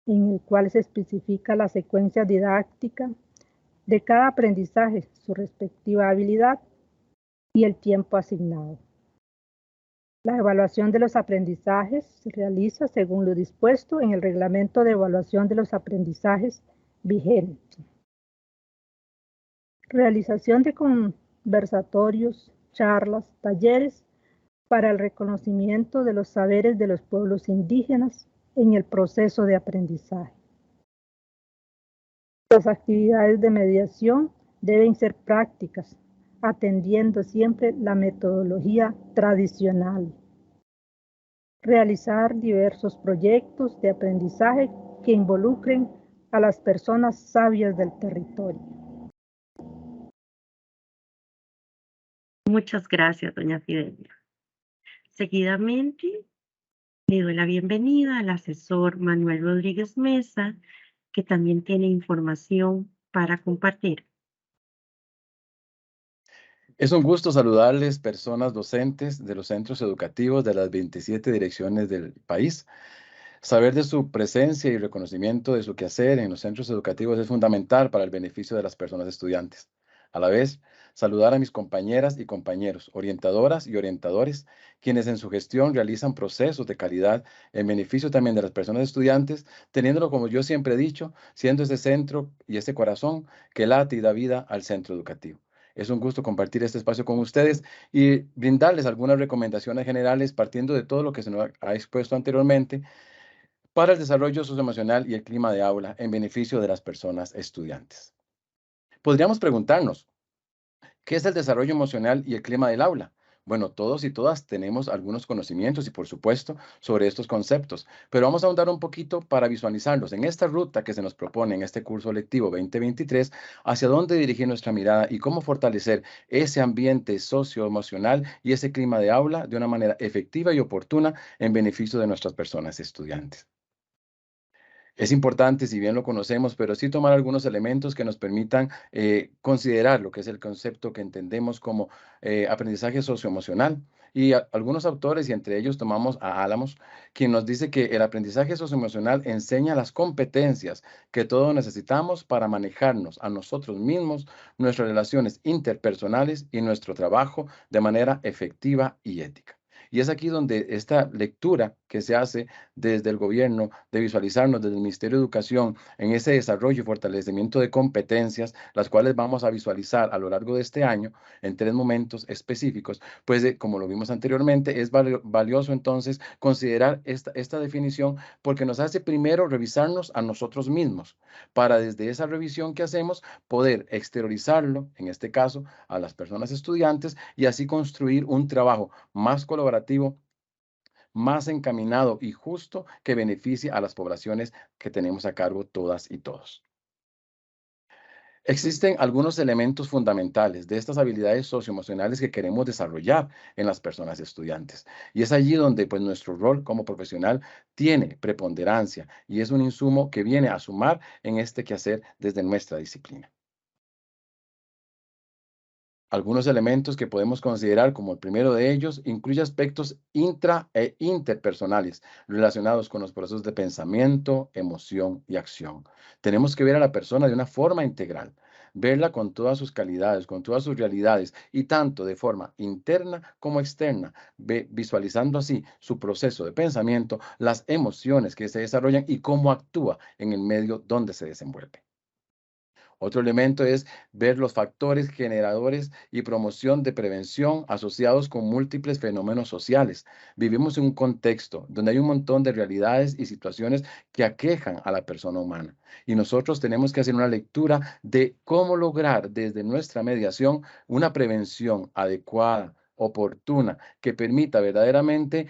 en el cual se especifica la secuencia didáctica de cada aprendizaje, su respectiva habilidad y el tiempo asignado. La evaluación de los aprendizajes se realiza según lo dispuesto en el Reglamento de Evaluación de los Aprendizajes vigente. Realización de conversatorios, charlas, talleres para el reconocimiento de los saberes de los pueblos indígenas en el proceso de aprendizaje. Las actividades de mediación deben ser prácticas, atendiendo siempre la metodología tradicional. Realizar diversos proyectos de aprendizaje que involucren a las personas sabias del territorio. Muchas gracias, doña Fidelia. Seguidamente, le doy la bienvenida al asesor Manuel Rodríguez Mesa, que también tiene información para compartir. Es un gusto saludarles, personas docentes de los centros educativos de las 27 direcciones del país. Saber de su presencia y reconocimiento de su quehacer en los centros educativos es fundamental para el beneficio de las personas estudiantes. A la vez, saludar a mis compañeras y compañeros, orientadoras y orientadores, quienes en su gestión realizan procesos de calidad en beneficio también de las personas estudiantes, teniéndolo, como yo siempre he dicho, siendo ese centro y ese corazón que late y da vida al centro educativo. Es un gusto compartir este espacio con ustedes y brindarles algunas recomendaciones generales partiendo de todo lo que se nos ha expuesto anteriormente para el desarrollo socioemocional y el clima de aula en beneficio de las personas estudiantes. Podríamos preguntarnos, ¿qué es el desarrollo emocional y el clima del aula? Bueno, todos y todas tenemos algunos conocimientos y, por supuesto, sobre estos conceptos, pero vamos a ahondar un poquito para visualizarlos en esta ruta que se nos propone en este curso lectivo 2023, hacia dónde dirigir nuestra mirada y cómo fortalecer ese ambiente socioemocional y ese clima de aula de una manera efectiva y oportuna en beneficio de nuestras personas estudiantes. Es importante, si bien lo conocemos, pero sí tomar algunos elementos que nos permitan considerar lo que es el concepto que entendemos como aprendizaje socioemocional. Y algunos autores, y entre ellos tomamos a Álamos, quien nos dice que el aprendizaje socioemocional enseña las competencias que todos necesitamos para manejarnos a nosotros mismos, nuestras relaciones interpersonales y nuestro trabajo de manera efectiva y ética. Y es aquí donde esta lectura que se hace desde el gobierno, de visualizarnos desde el Ministerio de Educación en ese desarrollo y fortalecimiento de competencias, las cuales vamos a visualizar a lo largo de este año en 3 momentos específicos, pues como lo vimos anteriormente, es valioso entonces considerar esta definición porque nos hace primero revisarnos a nosotros mismos, para desde esa revisión que hacemos poder exteriorizarlo, en este caso, a las personas estudiantes y así construir un trabajo más colaborativo, más encaminado y justo que beneficie a las poblaciones que tenemos a cargo todas y todos. Existen algunos elementos fundamentales de estas habilidades socioemocionales que queremos desarrollar en las personas estudiantes. Y es allí donde pues, nuestro rol como profesional tiene preponderancia y es un insumo que viene a sumar en este quehacer desde nuestra disciplina. Algunos elementos que podemos considerar como el primero de ellos incluye aspectos intra e interpersonales relacionados con los procesos de pensamiento, emoción y acción. Tenemos que ver a la persona de una forma integral, verla con todas sus calidades, con todas sus realidades y tanto de forma interna como externa, visualizando así su proceso de pensamiento, las emociones que se desarrollan y cómo actúa en el medio donde se desenvuelve. Otro elemento es ver los factores generadores y promoción de prevención asociados con múltiples fenómenos sociales. Vivimos en un contexto donde hay un montón de realidades y situaciones que aquejan a la persona humana. Y nosotros tenemos que hacer una lectura de cómo lograr desde nuestra mediación una prevención adecuada, oportuna, que permita verdaderamente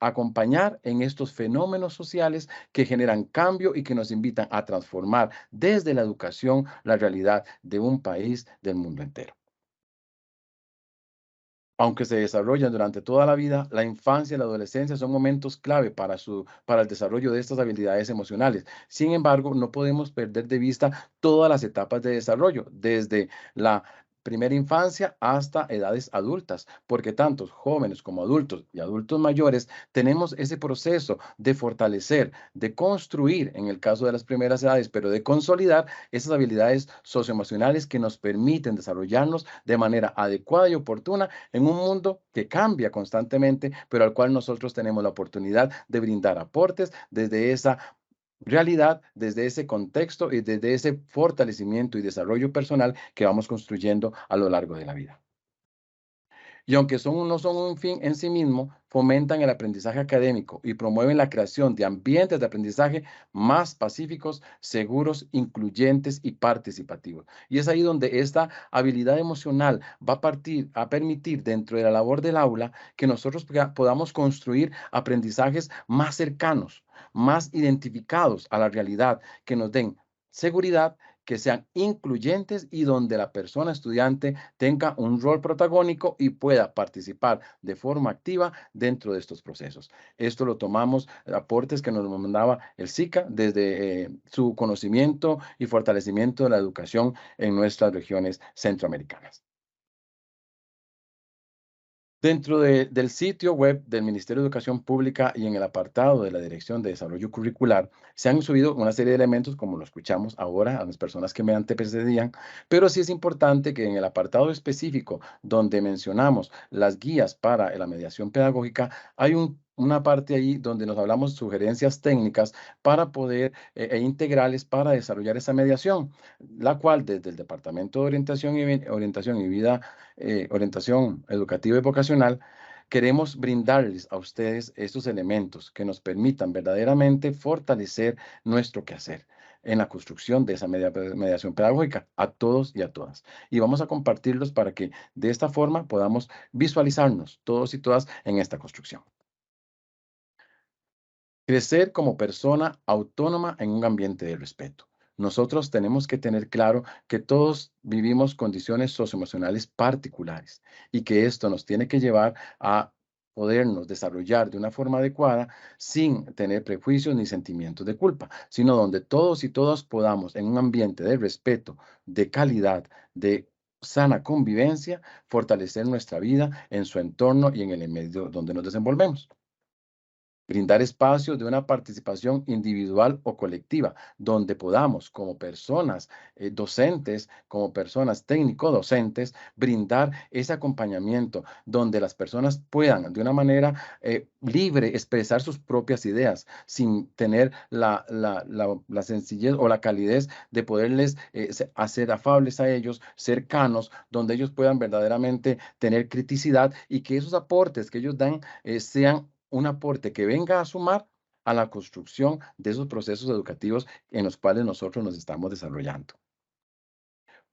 acompañar en estos fenómenos sociales que generan cambio y que nos invitan a transformar desde la educación la realidad de un país, del mundo entero. Aunque se desarrollan durante toda la vida, la infancia y la adolescencia son momentos clave para el desarrollo de estas habilidades emocionales. Sin embargo, no podemos perder de vista todas las etapas de desarrollo, desde la primera infancia hasta edades adultas, porque tantos jóvenes como adultos y adultos mayores tenemos ese proceso de fortalecer, de construir, en el caso de las primeras edades, pero de consolidar esas habilidades socioemocionales que nos permiten desarrollarnos de manera adecuada y oportuna en un mundo que cambia constantemente, pero al cual nosotros tenemos la oportunidad de brindar aportes desde esa realidad, desde ese contexto y desde ese fortalecimiento y desarrollo personal que vamos construyendo a lo largo de la vida. Y aunque no son un fin en sí mismo, fomentan el aprendizaje académico y promueven la creación de ambientes de aprendizaje más pacíficos, seguros, incluyentes y participativos. Y es ahí donde esta habilidad emocional va a permitir dentro de la labor del aula que nosotros podamos construir aprendizajes más cercanos, más identificados a la realidad, que nos den seguridad, que sean incluyentes y donde la persona estudiante tenga un rol protagónico y pueda participar de forma activa dentro de estos procesos. Esto lo tomamos, aportes que nos mandaba el SICA desde su conocimiento y fortalecimiento de la educación en nuestras regiones centroamericanas. Dentro del sitio web del Ministerio de Educación Pública y en el apartado de la Dirección de Desarrollo Curricular, se han subido una serie de elementos, como lo escuchamos ahora a las personas que me antecedían, pero sí es importante que en el apartado específico donde mencionamos las guías para la mediación pedagógica, hay una parte ahí donde nos hablamos sugerencias técnicas para poder integrales para desarrollar esa mediación, la cual desde el Departamento de Orientación y Vida Orientación Educativa y Vocacional, queremos brindarles a ustedes estos elementos que nos permitan verdaderamente fortalecer nuestro quehacer en la construcción de esa mediación pedagógica a todos y a todas. Y vamos a compartirlos para que de esta forma podamos visualizarnos todos y todas en esta construcción. Crecer como persona autónoma en un ambiente de respeto. Nosotros tenemos que tener claro que todos vivimos condiciones socioemocionales particulares y que esto nos tiene que llevar a podernos desarrollar de una forma adecuada sin tener prejuicios ni sentimientos de culpa, sino donde todos y todas podamos en un ambiente de respeto, de calidad, de sana convivencia, fortalecer nuestra vida en su entorno y en el medio donde nos desenvolvemos. Brindar espacios de una participación individual o colectiva, donde podamos, como personas docentes, como personas técnico-docentes, brindar ese acompañamiento, donde las personas puedan de una manera libre expresar sus propias ideas, sin tener la sencillez o la calidez de poderles hacer afables a ellos, cercanos, donde ellos puedan verdaderamente tener criticidad y que esos aportes que ellos dan sean un aporte que venga a sumar a la construcción de esos procesos educativos en los cuales nosotros nos estamos desarrollando.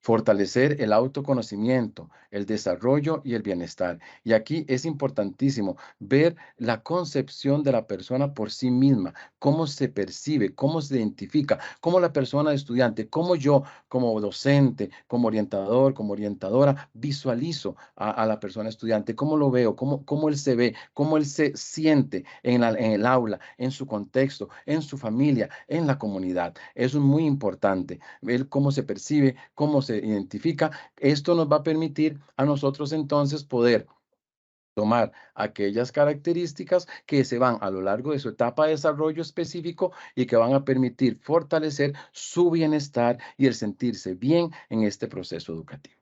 Fortalecer el autoconocimiento, el desarrollo y el bienestar. Y aquí es importantísimo ver la concepción de la persona por sí misma, cómo se percibe, cómo se identifica, cómo la persona estudiante, cómo yo como docente, como orientador, como orientadora, visualizo a la persona estudiante, cómo lo veo, cómo él se ve, cómo él se siente en el aula, en su contexto, en su familia, en la comunidad. Eso es muy importante, ver cómo se percibe, cómo se identifica. Esto nos va a permitir a nosotros entonces poder tomar aquellas características que se van a lo largo de su etapa de desarrollo específico y que van a permitir fortalecer su bienestar y el sentirse bien en este proceso educativo.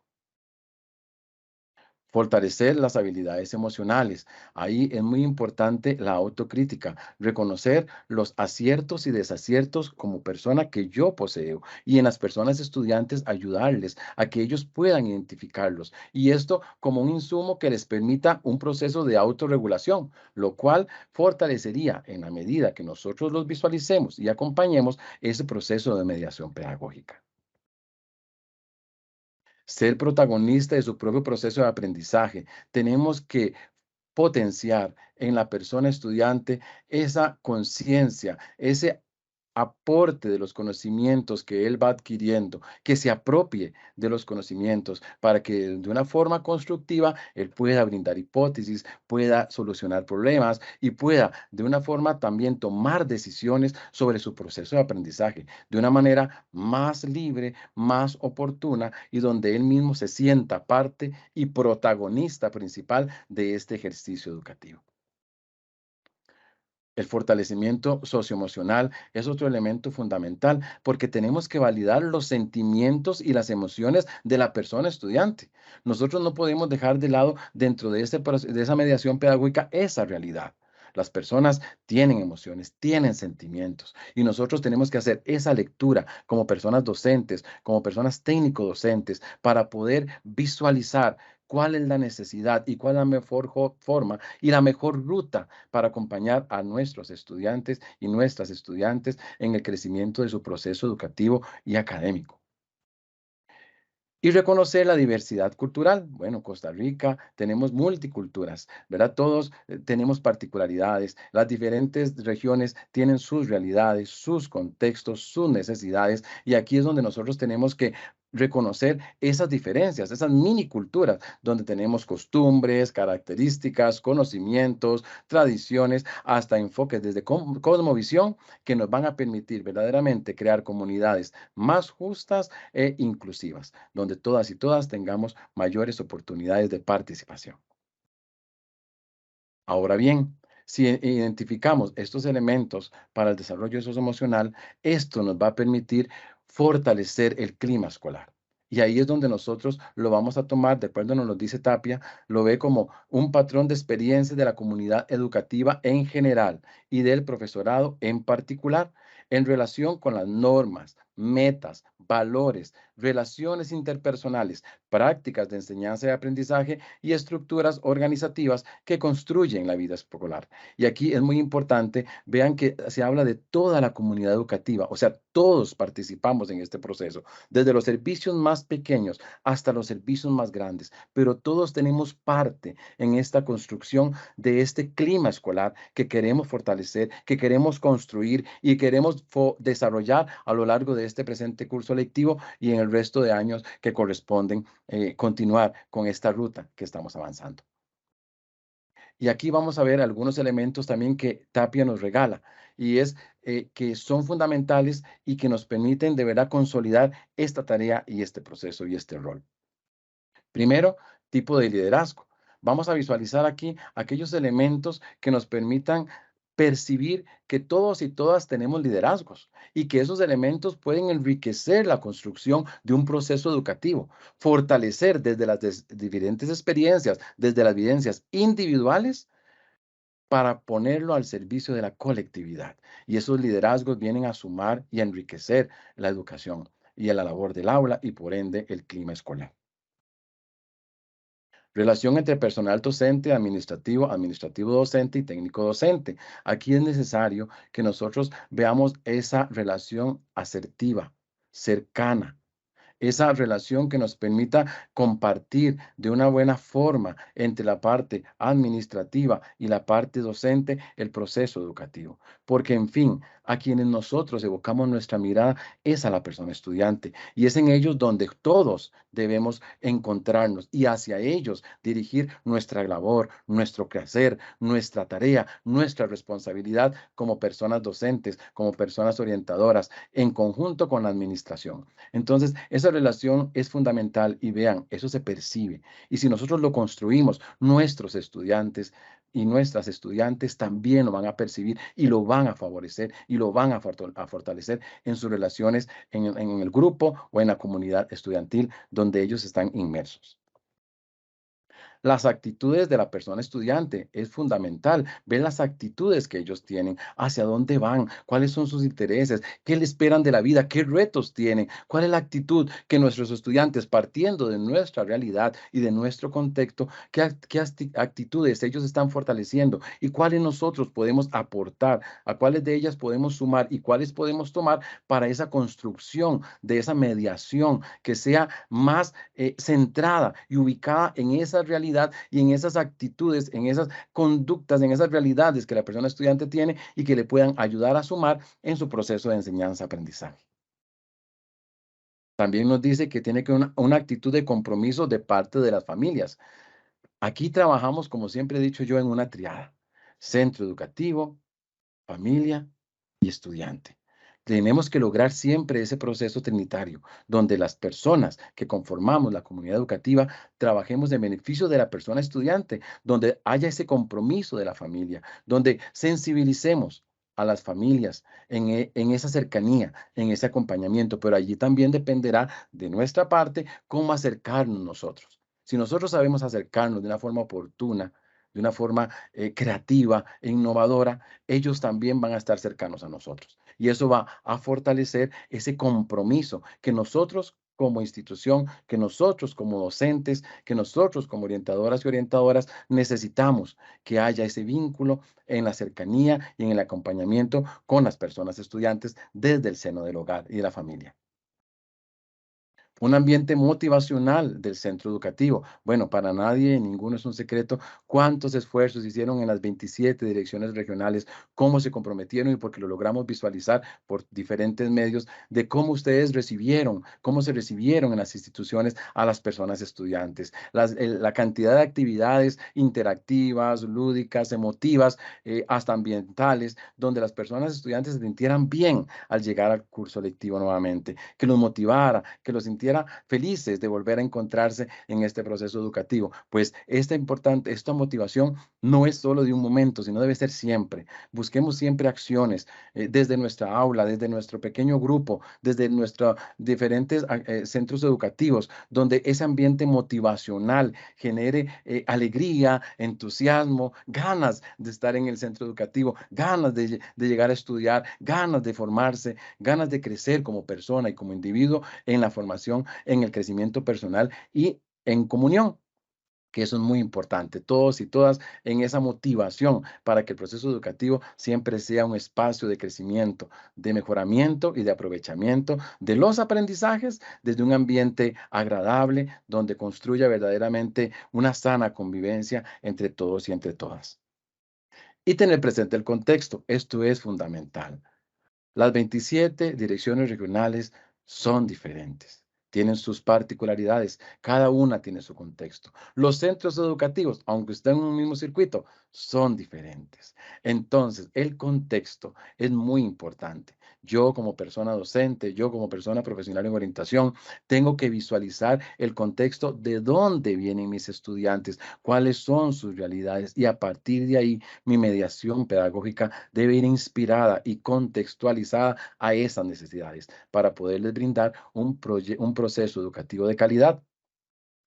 Fortalecer las habilidades emocionales. Ahí es muy importante la autocrítica, reconocer los aciertos y desaciertos como persona que yo poseo y en las personas estudiantes ayudarles a que ellos puedan identificarlos. Y esto como un insumo que les permita un proceso de autorregulación, lo cual fortalecería en la medida que nosotros los visualicemos y acompañemos ese proceso de mediación pedagógica. Ser protagonista de su propio proceso de aprendizaje. Tenemos que potenciar en la persona estudiante esa conciencia, ese aporte de los conocimientos que él va adquiriendo, que se apropie de los conocimientos para que de una forma constructiva él pueda brindar hipótesis, pueda solucionar problemas y pueda de una forma también tomar decisiones sobre su proceso de aprendizaje de una manera más libre, más oportuna y donde él mismo se sienta parte y protagonista principal de este ejercicio educativo. El fortalecimiento socioemocional es otro elemento fundamental porque tenemos que validar los sentimientos y las emociones de la persona estudiante. Nosotros no podemos dejar de lado dentro de esa mediación pedagógica esa realidad. Las personas tienen emociones, tienen sentimientos y nosotros tenemos que hacer esa lectura como personas docentes, como personas técnico-docentes para poder visualizar cuál es la necesidad y cuál es la mejor forma y la mejor ruta para acompañar a nuestros estudiantes y nuestras estudiantes en el crecimiento de su proceso educativo y académico. Y reconocer la diversidad cultural. Bueno, Costa Rica tenemos multiculturas, ¿verdad? Todos tenemos particularidades. Las diferentes regiones tienen sus realidades, sus contextos, sus necesidades. Y aquí es donde nosotros tenemos que reconocer esas diferencias, esas mini culturas, donde tenemos costumbres, características, conocimientos, tradiciones, hasta enfoques desde cosmovisión que nos van a permitir verdaderamente crear comunidades más justas e inclusivas, donde todas y todas tengamos mayores oportunidades de participación. Ahora bien, si identificamos estos elementos para el desarrollo socioemocional, esto nos va a permitir fortalecer el clima escolar. Y ahí es donde nosotros lo vamos a tomar, de acuerdo a nos lo dice Tapia, lo ve como un patrón de experiencia de la comunidad educativa en general y del profesorado en particular en relación con las normas, metas, valores, relaciones interpersonales, prácticas de enseñanza y aprendizaje y estructuras organizativas que construyen la vida escolar. Y aquí es muy importante, vean que se habla de toda la comunidad educativa, o sea, todos participamos en este proceso, desde los servicios más pequeños hasta los servicios más grandes, pero todos tenemos parte en esta construcción de este clima escolar que queremos fortalecer, que queremos construir y queremos desarrollar a lo largo de este presente curso lectivo y en el resto de años que corresponden continuar con esta ruta que estamos avanzando. Y aquí vamos a ver algunos elementos también que Tapia nos regala y es que son fundamentales y que nos permiten de verdad consolidar esta tarea y este proceso y este rol. Primero, tipo de liderazgo. Vamos a visualizar aquí aquellos elementos que nos permitan percibir que todos y todas tenemos liderazgos y que esos elementos pueden enriquecer la construcción de un proceso educativo, fortalecer desde las diferentes experiencias, desde las vivencias individuales, para ponerlo al servicio de la colectividad. Y esos liderazgos vienen a sumar y a enriquecer la educación y a la labor del aula y por ende el clima escolar. Relación entre personal docente, administrativo, administrativo docente y técnico docente. Aquí es necesario que nosotros veamos esa relación asertiva, cercana, esa relación que nos permita compartir de una buena forma entre la parte administrativa y la parte docente el proceso educativo. Porque, en fin, a quienes nosotros evocamos nuestra mirada es a la persona estudiante y es en ellos donde todos debemos encontrarnos y hacia ellos dirigir nuestra labor, nuestro quehacer, nuestra tarea, nuestra responsabilidad como personas docentes, como personas orientadoras, en conjunto con la administración. Entonces, esa relación es fundamental y vean, eso se percibe. Y si nosotros lo construimos, nuestros estudiantes y nuestras estudiantes también lo van a percibir y lo van a favorecer y lo van a fortalecer en sus relaciones en el grupo o en la comunidad estudiantil donde ellos están inmersos. Las actitudes de la persona estudiante es fundamental. Ver las actitudes que ellos tienen, hacia dónde van, cuáles son sus intereses, qué le esperan de la vida, qué retos tienen, cuál es la actitud que nuestros estudiantes, partiendo de nuestra realidad y de nuestro contexto, qué actitudes ellos están fortaleciendo y cuáles nosotros podemos aportar, a cuáles de ellas podemos sumar y cuáles podemos tomar para esa construcción de esa mediación que sea más centrada y ubicada en esa realidad y en esas actitudes, en esas conductas, en esas realidades que la persona estudiante tiene y que le puedan ayudar a sumar en su proceso de enseñanza-aprendizaje. También nos dice que tiene que una actitud de compromiso de parte de las familias. Aquí trabajamos, como siempre he dicho yo, en una triada: centro educativo, familia y estudiante. Tenemos que lograr siempre ese proceso trinitario, donde las personas que conformamos la comunidad educativa trabajemos en beneficio de la persona estudiante, donde haya ese compromiso de la familia, donde sensibilicemos a las familias en esa cercanía, en ese acompañamiento, pero allí también dependerá de nuestra parte cómo acercarnos nosotros. Si nosotros sabemos acercarnos de una forma oportuna, de una forma creativa e innovadora, ellos también van a estar cercanos a nosotros. Y eso va a fortalecer ese compromiso que nosotros como institución, que nosotros como docentes, que nosotros como orientadoras y orientadoras necesitamos que haya ese vínculo en la cercanía y en el acompañamiento con las personas estudiantes desde el seno del hogar y de la familia. Un ambiente motivacional del centro educativo. Bueno, para nadie, ninguno es un secreto, cuántos esfuerzos hicieron en las 27 direcciones regionales, cómo se comprometieron y porque lo logramos visualizar por diferentes medios de cómo ustedes recibieron, cómo se recibieron en las instituciones a las personas estudiantes. La cantidad de actividades interactivas, lúdicas, emotivas, hasta ambientales, donde las personas estudiantes se sintieran bien al llegar al curso lectivo nuevamente, que los motivara, que los sintiera felices de volver a encontrarse en este proceso educativo. Pues esta motivación no es solo de un momento, sino debe ser siempre. Busquemos siempre acciones desde nuestra aula, desde nuestro pequeño grupo, desde nuestros diferentes centros educativos, donde ese ambiente motivacional genere alegría, entusiasmo, ganas de estar en el centro educativo, ganas de llegar a estudiar, ganas de formarse, ganas de crecer como persona y como individuo en la formación, en el crecimiento personal y en comunión, que eso es muy importante, todos y todas en esa motivación para que el proceso educativo siempre sea un espacio de crecimiento, de mejoramiento y de aprovechamiento de los aprendizajes desde un ambiente agradable donde construya verdaderamente una sana convivencia entre todos y entre todas. Y tener presente el contexto, esto es fundamental. Las 27 direcciones regionales son diferentes, tienen sus particularidades, cada una tiene su contexto. Los centros educativos, aunque estén en un mismo circuito, son diferentes. Entonces, el contexto es muy importante. Yo como persona docente, yo como persona profesional en orientación, tengo que visualizar el contexto de dónde vienen mis estudiantes, cuáles son sus realidades y a partir de ahí mi mediación pedagógica debe ir inspirada y contextualizada a esas necesidades para poderles brindar un proceso educativo de calidad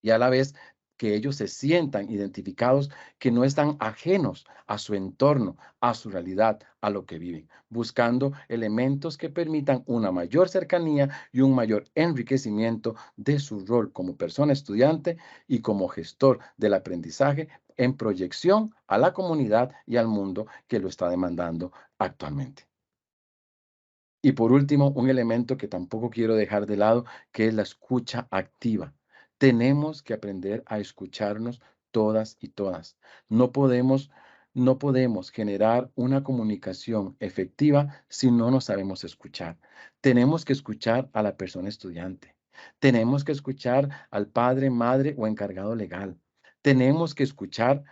y a la vez que ellos se sientan identificados, que no están ajenos a su entorno, a su realidad, a lo que viven, buscando elementos que permitan una mayor cercanía y un mayor enriquecimiento de su rol como persona estudiante y como gestor del aprendizaje en proyección a la comunidad y al mundo que lo está demandando actualmente. Y por último, un elemento que tampoco quiero dejar de lado, que es la escucha activa. Tenemos que aprender a escucharnos todas y todas. No podemos generar una comunicación efectiva si no nos sabemos escuchar. Tenemos que escuchar a la persona estudiante. Tenemos que escuchar al padre, madre o encargado legal. Tenemos que escuchar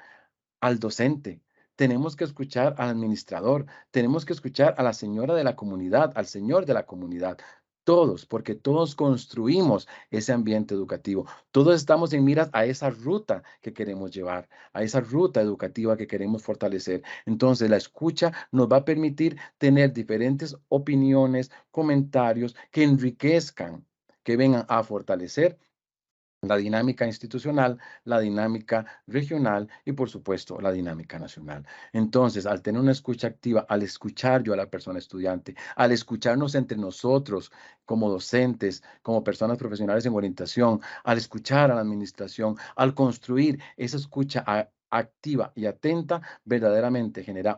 al docente. Tenemos que escuchar al administrador, tenemos que escuchar a la señora de la comunidad, al señor de la comunidad. Todos, porque todos construimos ese ambiente educativo. Todos estamos en miras a esa ruta que queremos llevar, a esa ruta educativa que queremos fortalecer. Entonces, la escucha nos va a permitir tener diferentes opiniones, comentarios que enriquezcan, que vengan a fortalecer la dinámica institucional, la dinámica regional y, por supuesto, la dinámica nacional. Entonces, al tener una escucha activa, al escuchar yo a la persona estudiante, al escucharnos entre nosotros como docentes, como personas profesionales en orientación, al escuchar a la administración, al construir esa escucha activa y atenta, verdaderamente generará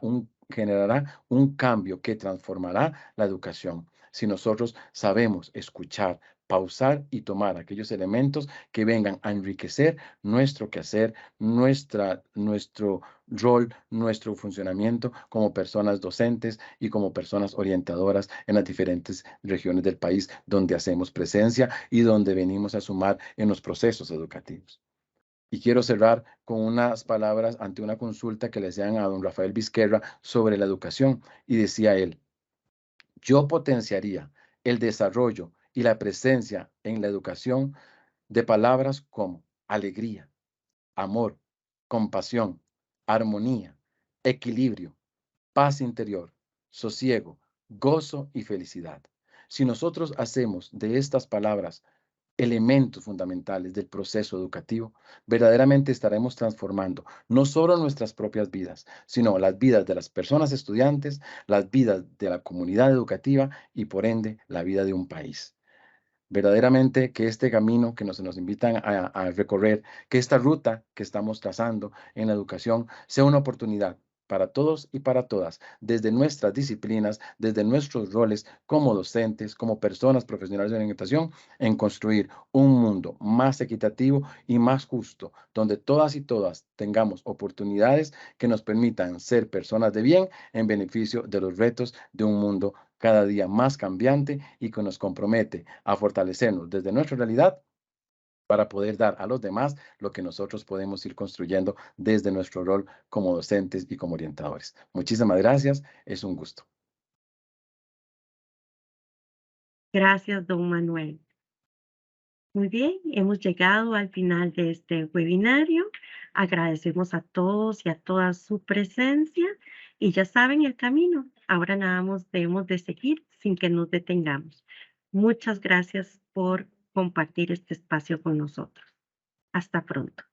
un cambio que transformará la educación. Si nosotros sabemos escuchar, pausar y tomar aquellos elementos que vengan a enriquecer nuestro quehacer, nuestro rol, nuestro funcionamiento como personas docentes y como personas orientadoras en las diferentes regiones del país donde hacemos presencia y donde venimos a sumar en los procesos educativos. Y quiero cerrar con unas palabras ante una consulta que le hacían a don Rafael Vizquerra sobre la educación. Y decía él: yo potenciaría el desarrollo y la presencia en la educación de palabras como alegría, amor, compasión, armonía, equilibrio, paz interior, sosiego, gozo y felicidad. Si nosotros hacemos de estas palabras elementos fundamentales del proceso educativo, verdaderamente estaremos transformando no solo nuestras propias vidas, sino las vidas de las personas estudiantes, las vidas de la comunidad educativa y, por ende, la vida de un país. Verdaderamente que este camino que nos invitan a recorrer, que esta ruta que estamos trazando en la educación sea una oportunidad para todos y para todas, desde nuestras disciplinas, desde nuestros roles como docentes, como personas profesionales de orientación, en construir un mundo más equitativo y más justo, donde todas y todas tengamos oportunidades que nos permitan ser personas de bien en beneficio de los retos de un mundo cada día más cambiante y que nos compromete a fortalecernos desde nuestra realidad para poder dar a los demás lo que nosotros podemos ir construyendo desde nuestro rol como docentes y como orientadores. Muchísimas gracias, es un gusto. Gracias, don Manuel. Muy bien, hemos llegado al final de este webinario. Agradecemos a todos y a todas su presencia y ya saben el camino. Ahora nada más debemos de seguir sin que nos detengamos. Muchas gracias por compartir este espacio con nosotros. Hasta pronto.